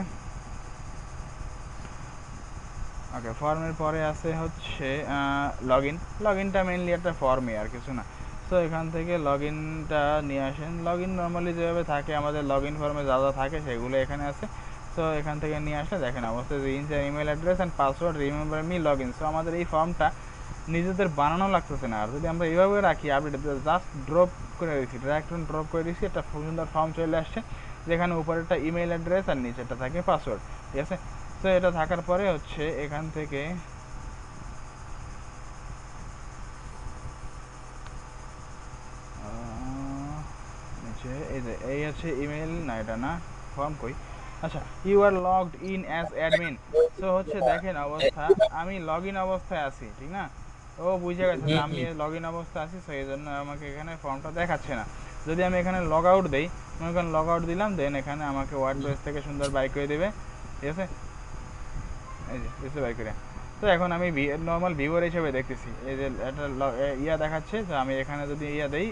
ওকে ফর্মের পরে আছে হচ্ছে লগ ইনটা মেইনলি একটা ফর্মে আর কিছু না। সো এখান থেকে লগ ইনটা নিয়ে আসেন, লগ ইন নর্মালি যেভাবে থাকে আমাদের লগ ইন ফর্মে যা যা থাকে সেগুলো এখানে আছে। সো এখান থেকে নিয়ে আসলে দেখেন অবশ্যই email address and password remember me log in. So আমাদের এই ফর্মটা নিজেদের বানানো লাগতেছে না, আর যদি আমরা এইভাবে রাখি আপডেট জাস্ট ড্রপ করে দিচ্ছি, ড্রপ করে দিচ্ছি, একটা সুন্দর ফর্ম চলে আসছে যেখানে উপরে একটা ইমেল অ্যাড্রেস আর নিচেটা থাকে পাসওয়ার্ড, ঠিক আছে। তো এটা থাকার পরে হচ্ছে এখান থেকে নিচে এই আছে ইমেল, না এটা না ফর্ম কই, আচ্ছা you are logged in as admin. তো হচ্ছে দেখেন অবস্থা, আমি লগ ইন অবস্থায় আছি, ঠিক না, ও বুঝে গেছে যে আমি লগ ইন অবস্থায় আছি, সো এই জন্য আমাকে এখানে ফর্মটা দেখাচ্ছে না। যদি আমি এখানে লগ আউট দিই, আমি এখানে লগ আউট দিলাম, দেন এখানে আমাকে ওয়ার্ডপ্রেস থেকে সুন্দর বাই করে দেবে, ঠিক আছে, এই যে বুঝতে বাই করে। তো এখন আমি নর্মাল ভিউয়ার হিসেবে দেখতেছি, এই যে একটা ইয়া দেখাচ্ছে, তো আমি এখানে যদি ইয়া দিই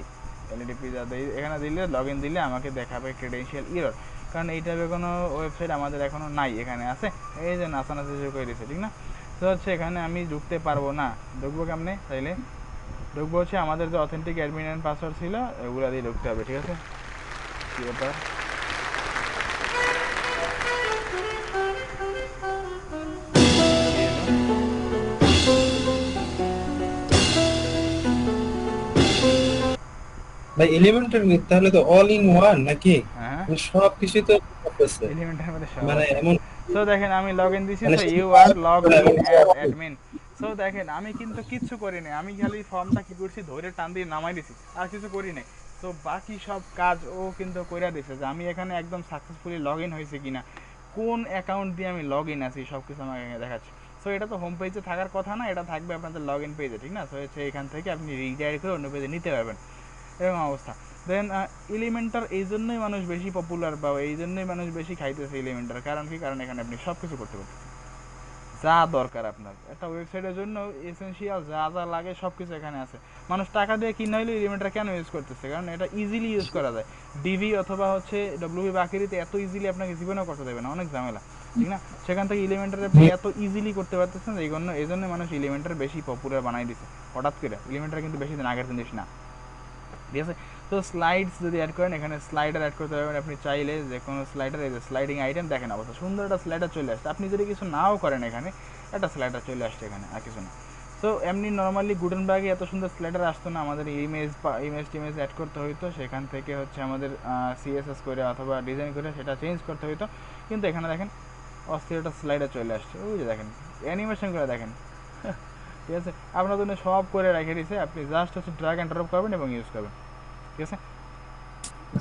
এলইডিপি যা দিই, এখানে দিলে লগ ইন দিলে আমাকে দেখাবে ক্রেডেনশিয়াল এরর, কারণ এই টাইপের কোনো ওয়েবসাইট আমাদের এখনও নাই, এখানে আছে এই যে নাচানাচি করে দিচ্ছে, ঠিক না। তো হচ্ছে এখানে আমি ঢুকতে পারবো না, ঢুকবো কেমনে, তাইলে ঢুকবো হচ্ছে আমাদের যে অথেন্টিক অ্যাডমিন অ্যান্ড পাসওয়ার্ড ছিল ওগুলো দিয়ে ঢুকতে হবে, ঠিক আছে। কী ব্যাপার, ভাই এলিমেন্টের তাহলে তো অল ইন ওয়ান নাকি? হ্যাঁ, মানে সব কিছুই তো আছে, এলিমেন্টের মধ্যে সব মানে আছে। এমন সো দেখেন আমি লগ ইন দিছি, মানে so you are logged in as সব অ্যাডমিন। সো দেখেন আমি কিন্তু কিচ্ছু করি নাই, আমি খালি ফর্মটা কি করছি ধরে টান দিয়ে নামাই দিছি, আর কিছু করি নাই। সো বাকি সব কাজ ও কিন্তু কইরা দিছে, যে আমি এখানে একদম সাকসেসফুলি লগ ইন হয়েছে কিনা, কোন অ্যাকাউন্ট দিয়ে আমি লগ ইন আছি, সব কিছু আমাকে দেখাচ্ছে। সো এটা তো হোম পেজে থাকার কথা না, এটা থাকবে আপনাদের লগ ইন পেজে, ঠিক না? সো হচ্ছে এখান থেকে আপনি রিডাইরেক্ট করে অন্য পেজে নিতে পারবেন, এরকম অবস্থা। দেন এলিমেন্টার এই জন্যই মানুষ বেশি পপুলার, বা এই জন্যই মানুষ বেশি খাইতেছে এলিমেন্টার। কারণ কি? কারণ এখানে আপনি সব কিছু করতে পারতেছেন, যা দরকার আপনার একটা ওয়েবসাইটের জন্য এসেনশিয়াল যা যা লাগে সব কিছু এখানে আছে। মানুষ টাকা দিয়ে কিনা হলেও এলিমেন্টার কেন ইউজ করতেছে? কারণ এটা ইজিলি ইউজ করা যায়। ডিভি অথবা হচ্ছে ডব্লিউবি বাকিরিতে এত ইজিলি আপনাকে জীবনেও করতে দেবে না, অনেক ঝামেলা, ঠিক না? সেখান থেকে এলিমেন্টার আপনি এত ইজিলি করতে পারতেছেন, এই জন্য মানুষ এলিমেন্টার বেশি পপুলার বানাই দিচ্ছে হঠাৎ করে। এলিমেন্টার কিন্তু বেশি দিন আগের জিনিস না, ঠিক আছে? তো স্লাইডস যদি অ্যাড করেন, এখানে স্লাইডার অ্যাড করতে পারবেন আপনি চাইলে, যে কোনো স্লাইডার, এই যে স্লাইডিং আইটেম দেখেন অবস্থা সুন্দর একটা স্লাইডার চলে আসছে। আপনি যদি কিছু নাও করেন এখানে একটা স্লাইডার চলে আসছে এখানে, আর কিছু না। তো এমনি নর্মালি গুটেনবার্গে এত সুন্দর স্লাইডার আসতো না, আমাদের ইমেজ অ্যাড করতে হইতো, সেখান থেকে হচ্ছে আমাদের সিএসএস করে অথবা ডিজাইন করে সেটা চেঞ্জ করতে হইতো। কিন্তু এখানে দেখেন অস্থির একটা স্লাইডার চলে আসছে, ওই যে দেখেন অ্যানিমেশন করে দেখেন ঠিক আছে? আপনার জন্য সব করে রেখে দিয়েছে, আপনি জাস্ট হচ্ছে ড্র্যাগ অ্যান্ড ড্রপ করবেন এবং ইউজ করবেন, ঠিক আছে?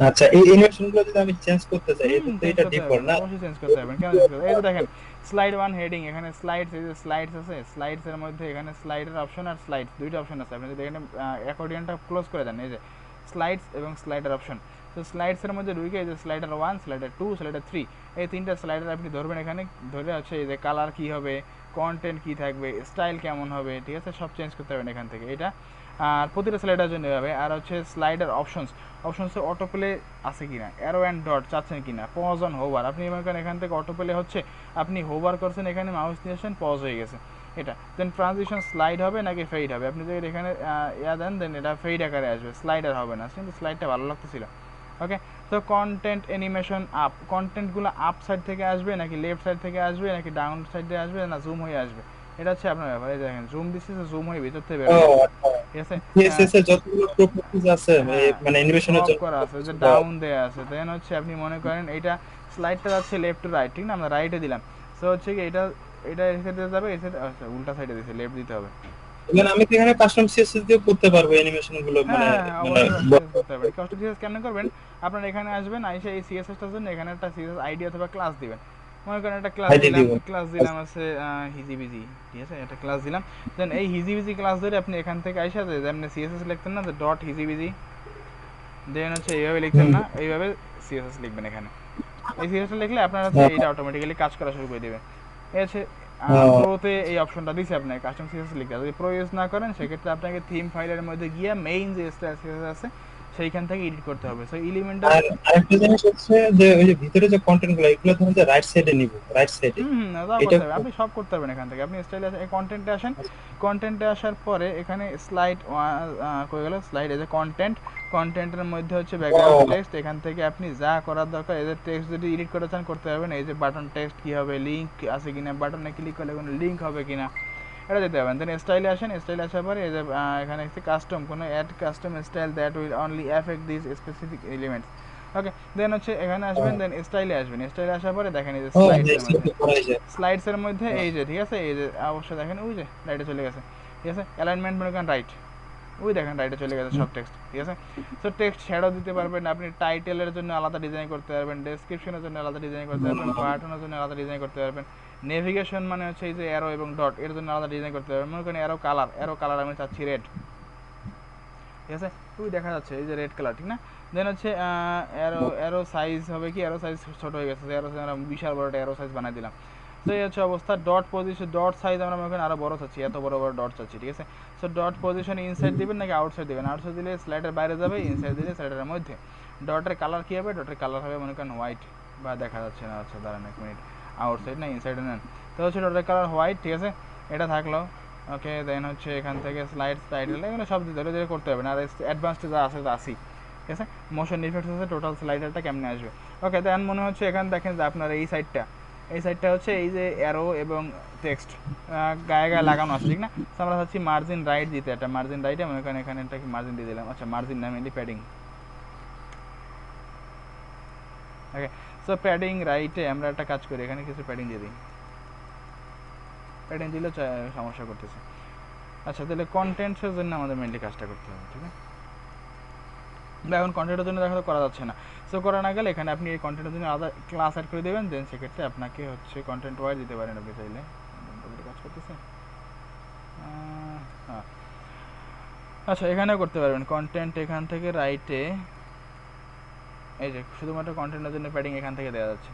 আচ্ছা, এই অ্যানিমেশন গুলো যদি আমি চেঞ্জ করতে চাই এটা তো চেঞ্জ এটা করতে ডিফল্ট পারবেন, না? অবশ্যই চেঞ্জ করতে পারবেন। কেন চেঞ্জ করতে? এই যে দেখেন স্লাইড ওয়ান হেডিং, এখানে স্লাইডস, এই যে স্লাইডস আছে, স্লাইডস এর মধ্যে এখানে স্লাইডের অপশন আর স্লাইডস দুইটা অপশন আছে। আপনি যদি এখানে অ্যাকর্ডিয়নটা ক্লোজ করে দেন, এই যে স্লাইডস এবং স্লাইডার অপশন, তো স্লাইডস এর মধ্যে ঢুকে এই যে slider one, slider two, slider three, এই তিনটা স্লাইডার আপনি ধরবেন এখানে, ধরে হচ্ছে এই যে কালার কি হবে, কন্টেন্ট কি থাকবে, স্টাইল কেমন হবে, ঠিক আছে? সব চেঞ্জ করতে পারবেন এখান থেকে এটা। আর প্রতিটা স্লাইডার জন্য হবে। আর হচ্ছে স্লাইডার অপশনসে অটো প্লে আছে কিনা, অ্যারো অ্যান্ড ডট চাচ্ছেন কিনা, পজ অন হোভার, আপনি মনে করেন এখান থেকে অটো প্লে হচ্ছে, আপনি হোভার করছেন এখানে, মাউস নিয়ে আসেন, পজ হয়ে গেছে এটা। দেন ট্রানজিশন স্লাইড হবে নাকি ফেইড হবে, আপনি যদি এখানে দেন দেন এটা ফেইড আকারে আসবে, স্লাইডার হবে না, কিন্তু স্লাইডটা ভালো লাগতেছিল। ওকে, তো কন্টেন্ট অ্যানিমেশন আপ, কন্টেন্টগুলো আপ সাইড থেকে আসবে নাকি লেফট সাইড থেকে আসবে নাকি ডাউন সাইড দিয়ে আসবে না জুম হয়ে আসবে, এটা হচ্ছে আপনার ব্যাপার। এই দেখেন জুম দিচ্ছে, জুম হয়ে ভিতর থেকে বের ও হয়ে যাবে, আচ্ছা, ঠিক আছে? সিএসএস এর যতগুলো প্রপার্টিজ আছে হ্যাঁ, মানে অ্যানিমেশনের সব জন্য করা আছে, যে সব। ডাউন দেয়া আছে। দেন হচ্ছে আপনি মনে করেন এইটা স্লাইডটা যাচ্ছে লেফট টু রাইট, ঠিক না? আমরা রাইটে দিলাম, সো হচ্ছে কি এটা এটা এই সাইডে যাবে, এই সাইডে, আচ্ছা উল্টা সাইডে দিছে, লেফট দিতে হবে। মানে আমি তো এখানে কাস্টম সিএসএস দিয়ে করতে পারবো অ্যানিমেশন গুলো, হ্যাঁ মানে হ্যাঁ হ্যাঁ, মানে অবশ্যই কাস্টমাইজ করতে হবে। কাস্টমাইজ কেমন করবেন? আপনারা এখানে আসবেন, আইসা এই সিএসএসটার জন্য এখানে একটা সিএসএস আইডি অথবা ক্লাস দিবেন। মনে করেন একটা ক্লাস আইডি দিলাম, দিব। আছে হিজিবিজি, ঠিক আছে? একটা ক্লাস দিলাম। দেন এই হিজিবিজি ক্লাস ধরে আপনি এখান থেকে আইসা, যেমনি সিএসএস লিখতেন না, যে ডট হিজিবিজি, দেন হচ্ছে এইভাবে লিখতেন হুম। না, এইভাবে সিএসএস লিখবেন এখানে। এই সিএসএসটা লিখলে আপনার হচ্ছে এইটা অটোমেটিক্যালি কাজ করা শুরু করে দেবে। এই হচ্ছে প্রোতে এই অপশনটা দিছে আপনাকে কাস্টম সিএসএস লিখতে। যদি প্রো ইউজ না করেন সেক্ষেত্রে আপনাকে থিম ফাইলের মধ্যে গিয়ে মেইন যে সিএসএস আছে সেইখান থেকে এডিট করতে হবে। সো এলিমেন্টার, আর আরেকটা জিনিস হচ্ছে যে ওই যে ভিতরে যে কন্টেন্ট গুলো এগুলো ধরুন যে রাইট সাইডে নিব, রাইট সাইডে তাও এটা করতে হবে, আপনি সব করতে পারবেন এখান থেকে। আপনি স্টাইলে আসেন, এই কন্টেন্টে আসেন, কন্টেন্টে আসার পরে এখানে স্লাইড কই গেল, স্লাইড এই যে কন্টেন্টের মধ্যে হচ্ছে ব্যাকগ্রাউন্ড টেক্সট, এখান থেকে আপনি যা করার দরকার, এই যে টেক্সট যদি এডিট করতে চান করতে পারবেন। এই যে বাটন টেক্সট কী হবে, লিঙ্ক আছে কিনা, বাটনে ক্লিক করলে কোনো লিঙ্ক হবে কিনা, এটা দিতে পারবেন। দেন স্টাইলে আসেন, স্টাইলে আসার পরে এই যে এখানে একটি কাস্টম, কোনো add custom style that will only effect this specific elements. Okay, then হচ্ছে এখানে আসবেন, দেন স্টাইলে আসবেন, স্টাইলে আসার পরে দেখেন এই যে স্লাইডসের মধ্যে এই যে, ঠিক আছে? এই যে অবশ্যই দেখেন ওই যে রাইটে চলে গেছে, ঠিক আছে? অ্যালাইনমেন্ট মনে করেন রাইট, ওই দেখেন রাইটে চলে গেছে সব টেক্সট, ঠিক আছে? সো টেক্সট শ্যাডো দিতে পারবেন আপনি, টাইটেলের জন্য আলাদা ডিজাইন করতে পারবেন, ডেসক্রিপশনের জন্য আলাদা ডিজাইন করতে পারবেন, বাটনের জন্য আলাদা ডিজাইন করতে পারবেন, নেভিগেশন মানে হচ্ছে এই যে অ্যারো এবং ডট, এর জন্য আলাদা ডিজাইন করতে পারবেন। মনে করেন অ্যারো কালার আমি চাচ্ছি রেড, ঠিক আছে? ওই দেখা যাচ্ছে এই যে রেড কালার, ঠিক না? দেন হচ্ছে অ্যারো সাইজ হবে কি, অ্যারো সাইজ ছোট হয়ে গেছে, অ্যারো সাইজ আমরা বিশাল বড় একটা অ্যারো সাইজ বানাই দিলাম। তো এই হচ্ছে অবস্থা। ডট পজিশন, ডট সাইজ আমরা মনে করেন আরো বড় চাচ্ছি, এত বড় বড় ডট চাচ্ছি, ঠিক আছে? সো ডট পজিশন ইনসাইড দিবেন নাকি আউটসাইড দিবেন? আউটসাইড দিলে স্লাইডের বাইরে যাবে, ইনসাইড দিলে স্লাইডের মধ্যে। ডটের কালার কী হবে? ডটের কালার হবে মনে করেন হোয়াইট, বা দেখা যাচ্ছে না, আচ্ছা দাঁড়ান এক মিনিট, আউটসাইড না ইনসাইডে নেন, তো হচ্ছে ডটের কালার হোয়াইট, ঠিক আছে? এটা থাকলো। ওকে, দেন হচ্ছে এখান থেকে স্লাইডস টাইটেল এগুলো সব ধীরে ধীরে করতে হবে না, আর অ্যাডভান্সড যা আছে তা আসি, ঠিক আছে? মোশন ইফেক্টস আছে, টোটাল স্লাইডারটা কেমনে আসবে। ওকে, দেন মনে হচ্ছে এখানে দেখেন যে আপনার এই সাইডটা হচ্ছে এই যে অ্যারো এবং টেক্সট গায়ে গায়ে লাগানো আছে, ঠিক না? তো আমরা হচ্ছি মার্জিন রাইট দিতে, একটা মার্জিন রাইটে মনে করেন এখানে একটা কি মার্জিন দিয়ে দিলাম, আচ্ছা মার্জিন না মেনলি প্যাডিং, ওকে, সো প্যাডিং রাইটে আমরা একটা কাজ করি, এখানে কিছু প্যাডিং দিয়ে দিই, প্যাডিং দিলে সমস্যা করতেছে। আচ্ছা, তাহলে কন্টেন্টসের জন্য আমাদের মেনলি কাজটা করতে হবে, ঠিক আছে? এখন কন্টেন্টের জন্য দেখা করা যাচ্ছে না, সো করা না গেলে এখানে আপনি এই কন্টেন্টের জন্য আলাদা ক্লাস অ্যাড করে দেবেন, দেন সেক্ষেত্রে আপনাকে হচ্ছে কন্টেন্ট ওয়াইজ দিতে পারেন আপনি চাইলে। কাজ করতেছে, হ্যাঁ। আচ্ছা, এখানেও করতে পারবেন কন্টেন্ট, এখান থেকে রাইটে এই যে শুধুমাত্র কন্টেন্টের জন্য প্যাডিং এখান থেকে দেওয়া যাচ্ছে,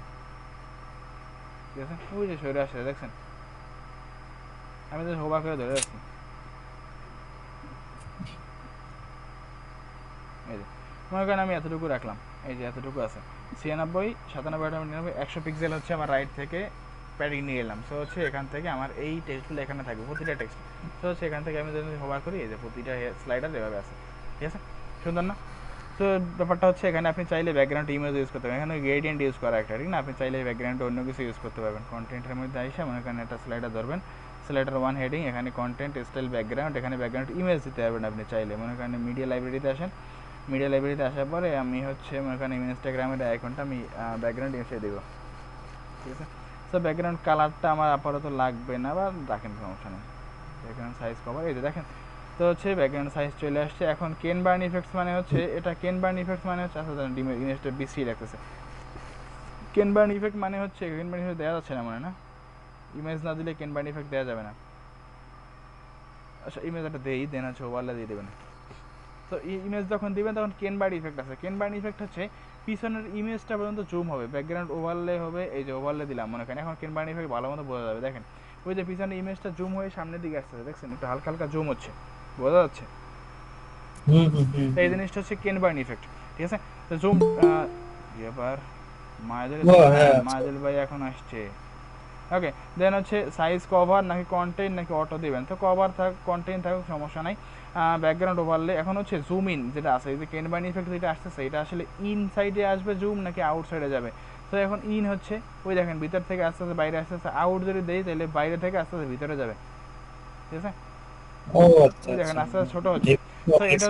ঠিক আছে? ওই যে সরে আসছে দেখছেন, আমি তো হোবা করে ধরে রাখছি, এই যে মনে করেন আমি এতটুকু রাখলাম, এই যে এতটুকু আছে 96, 97, 98, 100 পিক্সেল হচ্ছে আমার রাইট থেকে প্যাডিং নিয়ে এলাম। সো হচ্ছে এখান থেকে আমার এই টেক্সটগুলো এখানে থাকবে, প্রতিটা টেক্সট। সো হচ্ছে এখান থেকে আমি যদি হোভার করি, এই যে প্রতিটা স্লাইডার এভাবে আছে, ঠিক আছে? সুন্দর না? তো ব্যাপারটা হচ্ছে এখানে আপনি চাইলে ব্যাকগ্রাউন্ড ইমেজ ইউজ করতে পারবেন, এখানে গ্রেডিয়েন্ট ইউজ করা একটা, ঠিক না? আপনি চাইলে ব্যাকগ্রাউন্ডে অন্য কিছু ইউজ করতে পারবেন। কন্টেন্টের মধ্যে এসে মনে করেন একটা স্লাইডার ধরবেন, স্লাইডার 1 হেডিং, এখানে কন্টেন্ট স্টাইল ব্যাকগ্রাউন্ড, এখানে ব্যাকগ্রাউন্ড ইমেজ দিতে পারবেন আপনি চাইলে। মনে করেন মিডিয়া লাইব্রেরিতে আসেন, মিডিয়া লাইব্রেরিতে আসার পরে আমি হচ্ছে মনে করেন ইনস্টাগ্রামের আইকনটা আমি ব্যাকগ্রাউন্ড এসে দেবো, ঠিক আছে? সো ব্যাকগ্রাউন্ড কালারটা আমার আপাতত লাগবে না, বা রাখেন, সমস্যা নেই। ব্যাকগ্রাউন্ড সাইজ কভার, এই যে দেখেন, তো হচ্ছে ব্যাকগ্রাউন্ড সাইজ চলে আসছে। এখন কেন বার্ন ইফেক্টস মানে হচ্ছে এটা, কেন বার্ন ইফেক্টস মানে হচ্ছে আসলে ইমেজটা বিসি রাখতেছে। কেন বার্ন ইফেক্ট মানে হচ্ছে, কেন বার্ন ইফেক্ট দেওয়া যাচ্ছে না মানে না, ইমেজ না দিলে কেন বার্ন ইফেক্ট দেওয়া যাবে না। আচ্ছা, ইমেজ একটা দেই, দেন হচ্ছে ওভারলে দিয়ে দেবেন। তো ইমেজ যখন দিবেন তখন কেন বার্ন ইফেক্ট আছে, কেন বার্ন ইফেক্ট হচ্ছে পিছনের ইমেজটা পর্যন্ত জুম হবে, ব্যাকগ্রাউন্ড ওভারলে হবে, এই যে ওভারলে দিলাম মনে করেন, এখন কেন বার্ন ইফেক্ট ভালো মতো বোঝা যাবে। দেখেন ওই যে পিছনের ইমেজটা জুম হয়ে সামনের দিকে আসছে, দেখছেন একটু হালকা হালকা জুম হচ্ছে, বোঝা যাচ্ছে? এই জিনিসটা হচ্ছে কেন বার্ন ইফেক্ট, ঠিক আছে? তো জুম এবার মায়াদুল ভাই এখন আসছে, ওকে। দেন হচ্ছে সাইজ কভার নাকি কন্টেন্ট নাকি অটো দিবেন, তো কভার থাক কন্টেন্ট থাকুক সমস্যা নাই। ব্যাকগ্রাউন্ড ওভারলে এখন হচ্ছে জুম ইন যেটা আছে, এই যে কেন বার্ন ইফেক্ট যেটা আসতেছে, এটা আসলে ইন সাইডে আসবে জুম নাকি আউট সাইডে যাবে। তো এখন ইন হচ্ছে, ওই দেখেন ভিতর থেকে আস্তে আস্তে বাইরে আস্তে আস্তে, আউট যদি দেই তাহলে বাইরে থেকে আস্তে আস্তে ভিতরে যাবে, ঠিক আছে? ও আচ্ছা, দেখেন আস্তে আস্তে ছোট হচ্ছে। তো এটা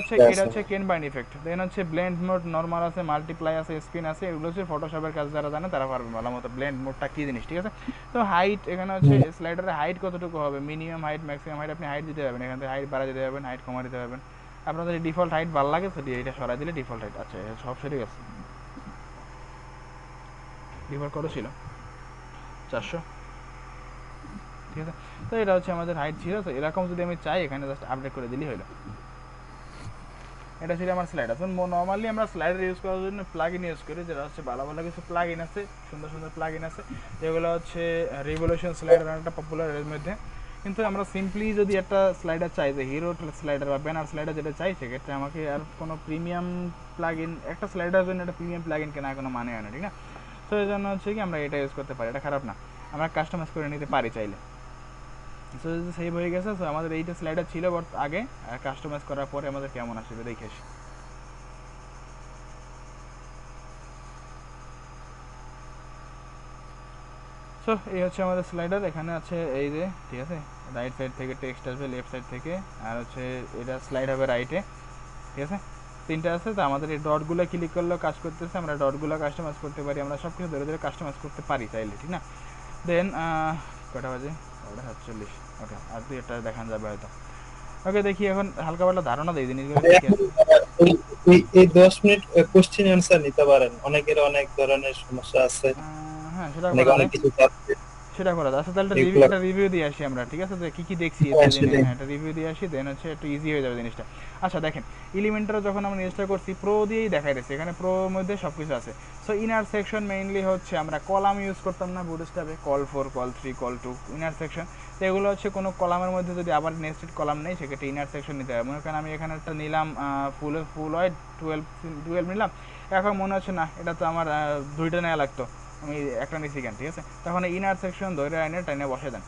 হচ্ছে কেন বার্ন ইফেক্ট। দেন হচ্ছে ব্লেন্ড মোড, নরমাল আছে, মাল্টিপ্লাই আছে, স্পিন আছে, এগুলো হচ্ছে ফটোশপের কাজ যারা জানে তারা পারবে ভালো মতো ব্লেন্ড মোডটা কি জিনিস, ঠিক আছে? তো হাইট, এখানে হচ্ছে স্লাইডারের হাইট কতটুকু হবে, মিনিমাম হাইট, ম্যাক্সিমাম হাইট আপনি হাইট দিতে পারবেন, এখান থেকে হাইট বাড়া দিতে পারবেন, হাইট কমা দিতে পারবেন। আপনাদের ডিফল্ট হাইট ভালো লাগে তো এটা সরাই দিলে ডিফল্ট হাইট। আচ্ছা, সব সেরে গেছে, ডিফল্ট কত ছিল 400, ঠিক আছে? তো এটা হচ্ছে আমাদের হাইট ছিল। তো এরকম যদি আমি চাই এখানে জাস্ট আপডেট করে দিলেই হলো। এটা ছিল আমার স্লাইডার। তো নর্মালি আমরা স্লাইডার ইউজ করার জন্য প্লাগ ইন ইউজ করি, যেটা হচ্ছে ভালো ভালো কিছু প্লাগ ইন আছে, সুন্দর সুন্দর প্লাগ ইন আছে, যেগুলো হচ্ছে রিভলিউশন স্লাইডার একটা পপুলার এর মধ্যে। কিন্তু আমরা সিম্পলি যদি একটা স্লাইডার চাই, যে হিরো স্লাইডার বা ব্যানার স্লাইডার যেটা চাই, সেক্ষেত্রে আমাকে আর কোনো প্রিমিয়াম প্লাগ ইন, একটা স্লাইডারের জন্য একটা প্রিমিয়াম প্লাগ ইন কেনা কোনো মানে হয় না, ঠিক না? তো এই জন্য হচ্ছে কি আমরা এটা ইউজ করতে পারি, এটা খারাপ না, আমরা কাস্টমাইজ করে নিতে পারি চাইলে। সো সেভ হয়ে গেছে। সো আমাদের এইটা স্লাইডার ছিল আগে, আর কাস্টমাইজ করার পরে আমাদের কেমন আসবে দেখে আসি। সো এই হচ্ছে আমাদের স্লাইডার, এখানে আছে এই যে, ঠিক আছে? রাইট সাইড থেকে টেক্সট আসবে, লেফট সাইড থেকে, আর হচ্ছে এটা স্লাইড হবে রাইটে, ঠিক আছে? তিনটা আছে। তো আমাদের এই ডটগুলো ক্লিক করলেও কাজ করতেছে, আমরা ডটগুলো কাস্টমাইজ করতে পারি, আমরা সব কিছু ধরে ধরে কাস্টমাইজ করতে পারি চাইলে, ঠিক না? দেন কটা বাজে, 47, ওকে, আর 2-1টা দেখান যাবে হয়তো। ওকে, দেখি এখন হালকা পাতলা ধারণা দেই জিনিসগুলো কি আছে। এই 10 মিনিট কোশ্চেন অ্যান্সার নিতে পারেন, অনেকের অনেক ধরনের সমস্যা আছে, হ্যাঁ, সেটা অনেকে করা অনেক যায়, কিছু চাচ্ছে, সেটা করা যায়। আচ্ছা, তাহলে এগুলো একটা রিভিউ দিয়ে আসি আমরা, ঠিক আছে? যে কী কী দেখছি হ্যাঁ, এতদিনে, সেটাই। হ্যাঁ, একটা রিভিউ দিয়ে আসি, দেন হচ্ছে একটু ইজি হয়ে যাবে জিনিসটা। আচ্ছা দেখেন, এলিমেন্টার যখন আমরা ইনস্টল করছি, প্রো দিয়েই দেখাই দিচ্ছে, এখানে প্রোর মধ্যে সব কিছু আছে। সো ইনার সেকশন মেইনলি হচ্ছে আমরা কলাম ইউজ করতাম না বুটস্ট্র্যাপে, col 4, col 3, col 2, inner section. তো এগুলো হচ্ছে কোনো কলামের মধ্যে যদি আবার নেক্সটেড কলাম নেই, সেক্ষেত্রে ইনার সেকশন নিতে হবে। মনে করেন আমি এখানে একটা নিলাম ফুল হয় 12 নিলাম, এখন মনে হচ্ছে না এটা তো আমার 2টা নেওয়া লাগতো, আমি একটা নিচ্ছি কেন, ঠিক আছে? তখন ইনার সেকশন ধরে আইনে টাইনে বসে দেন,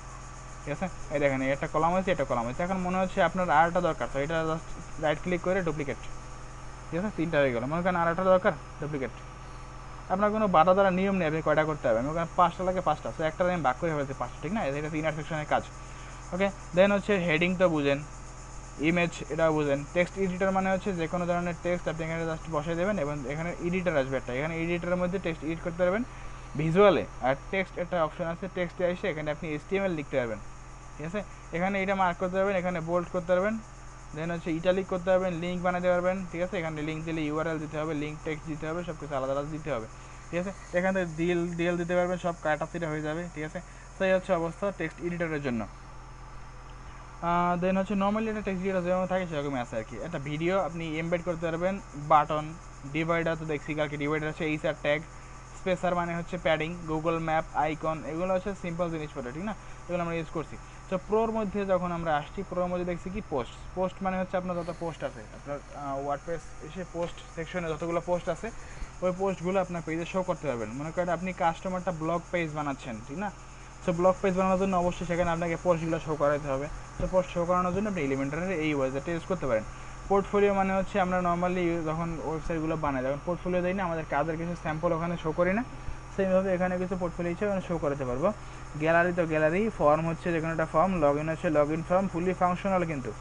ঠিক আছে? এই দেখেন একটা কলাম হয়েছে, এটা কলাম হয়েছে, এখন মনে হচ্ছে আপনার আরেকটা দরকার, তো এটা জাস্ট রাইট ক্লিক করে ডুপ্লিকেট, ঠিক আছে? 3টা হয়ে গেল। মনে করেন আরেকটা দরকার, ডুপ্লিকেট। আপনার কোনো বাধা দ্বারা নিয়ম নেই আপনি কয়টা করতে হবে, আমি ওখানে 5টা লাগে 5টা, সো একটা আমি বাক করে ফেলছি 5টা, ঠিক না? এটা ইনার সেকশনের কাজ, ওকে। দেন হচ্ছে হেডিং তো বুঝেন, ইমেজ এটা বুঝেন। টেক্সট এডিটর মানে হচ্ছে যে কোনো ধরনের টেক্সট আপনি এখানে জাস্ট বসাই দেবেন এবং এখানে এডিটর আসবে একটা, এখানে এডিটরের মধ্যে টেক্সট এডিট করতে পারবেন ভিজুয়ালে। আর টেক্সট একটা অপশন আছে, টেক্সটে এসে এখানে আপনি HTML লিখতে পারবেন, ঠিক আছে। এখানে এটা মার্ক করতে পারবেন, এখানে বোল্ড করতে পারবেন, দেন হচ্ছে ইটালিক করতে পারবেন, লিঙ্ক বানাতে পারবেন, ঠিক আছে। এখানে লিঙ্ক দিলে URL দিতে হবে, লিঙ্ক টেক্সট দিতে হবে, সব কিছু আলাদা আলাদা দিতে হবে, ঠিক আছে। এখান থেকে ডিএল দিতে পারবেন, সব কাটাছিটা হয়ে যাবে, ঠিক আছে। তো এই হচ্ছে অবস্থা টেক্সট এডিটরের জন্য। দেন হচ্ছে নর্মালি একটা টেক্সট এডিটর যেমন থাকে সেরকমই আছে আর কি। একটা ভিডিও আপনি এমবেড করতে পারবেন, বাটন, ডিভাইডার তো দেখছি কালকে, ডিভাইডার হচ্ছে এইচআর ট্যাগ, স্পেসার মানে হচ্ছে প্যাডিং, গুগল ম্যাপ, আইকন, এগুলো হচ্ছে সিম্পল জিনিসপত্র, ঠিক না, এগুলো আমরা ইউজ করছি। তো প্রোর মধ্যে যখন আমরা আসছি, প্রোর মধ্যে দেখছি কি পোস্ট। পোস্ট মানে হচ্ছে আপনার যত পোস্ট আছে আপনার ওয়ার্ডপ্রেস এসে পোস্ট সেকশনে যতগুলো পোস্ট আছে ওই পোস্টগুলো আপনার পেজে শো করতে পারবেন। মনে করেন আপনি কাস্টমারটা ব্লগ পেজ বানাচ্ছেন, ঠিক না, সো ব্লগ পেজ বানানোর জন্য অবশ্যই সেখানে আপনাকে পোস্টগুলো শো করাতে হবে। তো পোস্ট শো করানোর জন্য আপনি এলিমেন্টারের এই ওয়েবসাইটটা ইউজ করতে পারেন। পোর্টফোলিও মানে হচ্ছে আমরা নর্মালি যখন ওয়েবসাইটগুলো বানাই, যখন পোর্টফোলিও দিই না, আমাদের কাজের কিছু স্যাম্পল ওখানে শো করি না, সেইভাবে এখানে কিছু পোর্টফোলিও হিসেবে শো করাতে পারবো। গ্যালারি তো গ্যালারি, ফর্ম হচ্ছে যে কোনো একটা ফর্ম, লগ ইন হচ্ছে log in form, fully functional কিন্তু।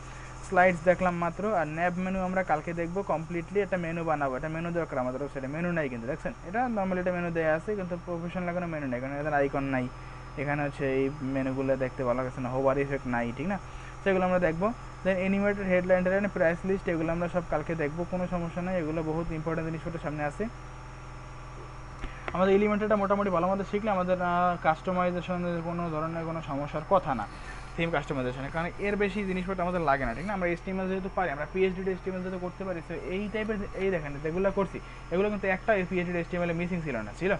স্লাইডস দেখলাম মাত্র, আর ন্যাব মেনু আমরা কালকে দেখবো কমপ্লিটলি, একটা মেনু বানাবো, একটা মেনু দরকার আমাদের ওয়েবসাইটে, মেনু নাই কিন্তু দেখছেন, এটা নর্মালি একটা মেনু দেওয়া আছে কিন্তু প্রফেশনাল কোনো মেনু নেই, কারণ এদের আইকন নাই। এখানে হচ্ছে এই মেনুগুলো দেখতে ভালো লাগছে না, হোভার ইফেক্ট নাই, ঠিক না, সেগুলো আমরা দেখবো। দেন অ্যানিমেটেড হেডলাইন টেডলাইন, প্রাইস লিস্ট, এগুলো আমরা সব কালকে দেখবো, কোনো সমস্যা নেই, এগুলো বহুত ইম্পর্টেন্ট জিনিসপত্র সামনে আছে। আমাদের এলিমেন্টারটা মোটামুটি ভালো মতো শিখলে আমাদের কাস্টমাইজেশনের কোনো ধরনের কোনো সমস্যার কথা না, থিম কাস্টমাইজেশনে, কারণ এর বেশি জিনিসপত্র আমাদের লাগে না, ঠিক না। আমরা HTML যেহেতু পারি, আমরা PHP HTML যেহেতু করতে পারি, তো এই টাইপের এই দেখেন যেগুলো করছি এগুলো কিন্তু একটা PHP HTML মিসিং ছিল না, ছিল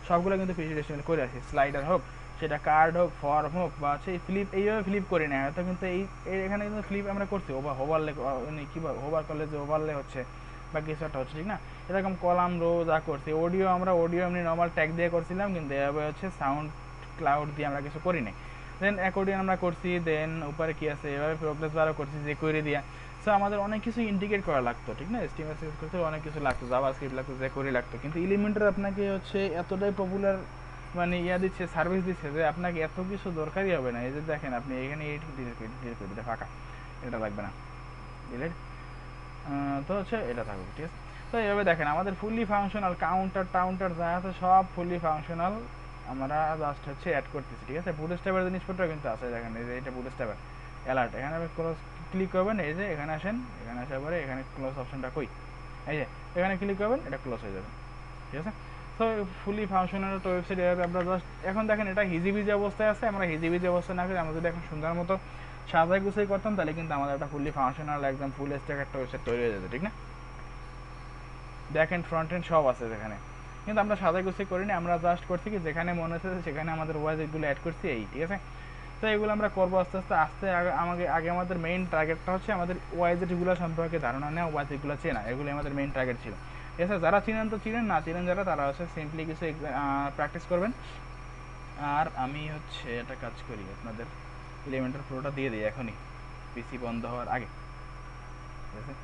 সবগুলো কিন্তু PHP HTML করে আসি। স্লাইডার হোক, সেটা কার্ড হোক, ফর্ম হোক, বা হচ্ছে ফ্লিপ, এইভাবে ফ্লিপ করি না হয়তো, কিন্তু এখানে কিন্তু ফ্লিপ আমরা করছি, হোভারলে কী হোভার করলে যে ওভারলে হচ্ছে বা কিছু একটা হচ্ছে, ঠিক না। এরকম কলাম রো যা করছি। অডিও এমনি নর্মাল ট্যাগ দিয়ে করছিলাম, কিন্তু এভাবে হচ্ছে সাউন্ড ক্লাউড দিয়ে আমরা কিছু করি নাই। দেন অ্যাকর্ডিয়ন আমরা করছি, দেন উপরে কী আছে এভাবে প্রোগ্রেস বারও করছি যে করে দিয়া। সো আমাদের অনেক কিছু ইন্টিগ্রেট করা লাগতো, ঠিক না, HTML ইউজ করতে অনেক কিছু লাগতো, জাভাস্ক্রিপ্ট লাগতো, যে করে লাগতো, কিন্তু এলিমেন্টার আপনাকে হচ্ছে এতটাই পপুলার মানে দিচ্ছে, সার্ভিস দিচ্ছে যে আপনাকে এত কিছু দরকারই হবে না। এই যে দেখেন আপনি এখানে ডিলিট করে দিতে, ফাঁকা, এটা লাগবে না, ডিলিট, তো হচ্ছে এটা থাকবে, ঠিক আছে। তো এইভাবে দেখেন আমাদের ফুললি ফাংশনাল কাউন্টার যা আছে সব ফুললি ফাংশনাল, আমরা জাস্ট হচ্ছে অ্যাড করতেছি, ঠিক আছে। বুটস্ট্র্যাপের জিনিসপত্র কিন্তু আছে, দেখেন এই যে এটা বুটস্ট্র্যাপের অ্যালার্ট, এখানে আপনি ক্লোজ ক্লিক করবেন, এই যে এখানে আসেন, এখানে আসার পরে এখানে ক্লোজ অপশনটা কই, এই যে এখানে ক্লিক করবেন, এটা ক্লোজ হয়ে যাবে, ঠিক আছে। তো ফুলি ফাংশনাল একটা ওয়েবসাইট এভাবে আমরা জাস্ট, এখন দেখেন এটা হিজিবিজি অবস্থায় আছে, আমরা হিজিবিজি অবস্থায় না করে আমরা যদি এখন সুন্দর মতো সাজাই গুছাই করতাম, তাহলে কিন্তু আমাদের একটা ফুললি ফাংশনাল একদম ফুল স্ট্যাক একটা ওয়েবসাইট তৈরি হয়ে যেত, ঠিক না। ব্যাক এন্ড ফ্রন্ট এন্ড সব আছে যেখানে, কিন্তু আমরা সাজাই গুছাই করিনি, আমরা জাস্ট করছি কি যেখানে মনে হচ্ছে সেখানে আমাদের ওয়াইজেটগুলো অ্যাড করছি, এই, ঠিক আছে। তো এগুলো আমরা করবো আস্তে আস্তে আগে আমাদের মেইন টার্গেটটা হচ্ছে আমাদের ওয়াইজেটগুলো সম্পর্কে ধারণা নেওয়া, ওয়াইজেটগুলো চেনা, এগুলো আমাদের মেইন টার্গেট ছিল। এছাড়া যারা চিনেন তো চিনেন, না চিনেন যারা, তারা হচ্ছে সিম্পলি কিছু প্র্যাকটিস করবেন। আর আমি হচ্ছে একটা কাজ করি, আপনাদের এলিমেন্টার প্রোটা দিয়ে দিই এখনই, পিসি বন্ধ হওয়ার আগে, ঠিক আছে।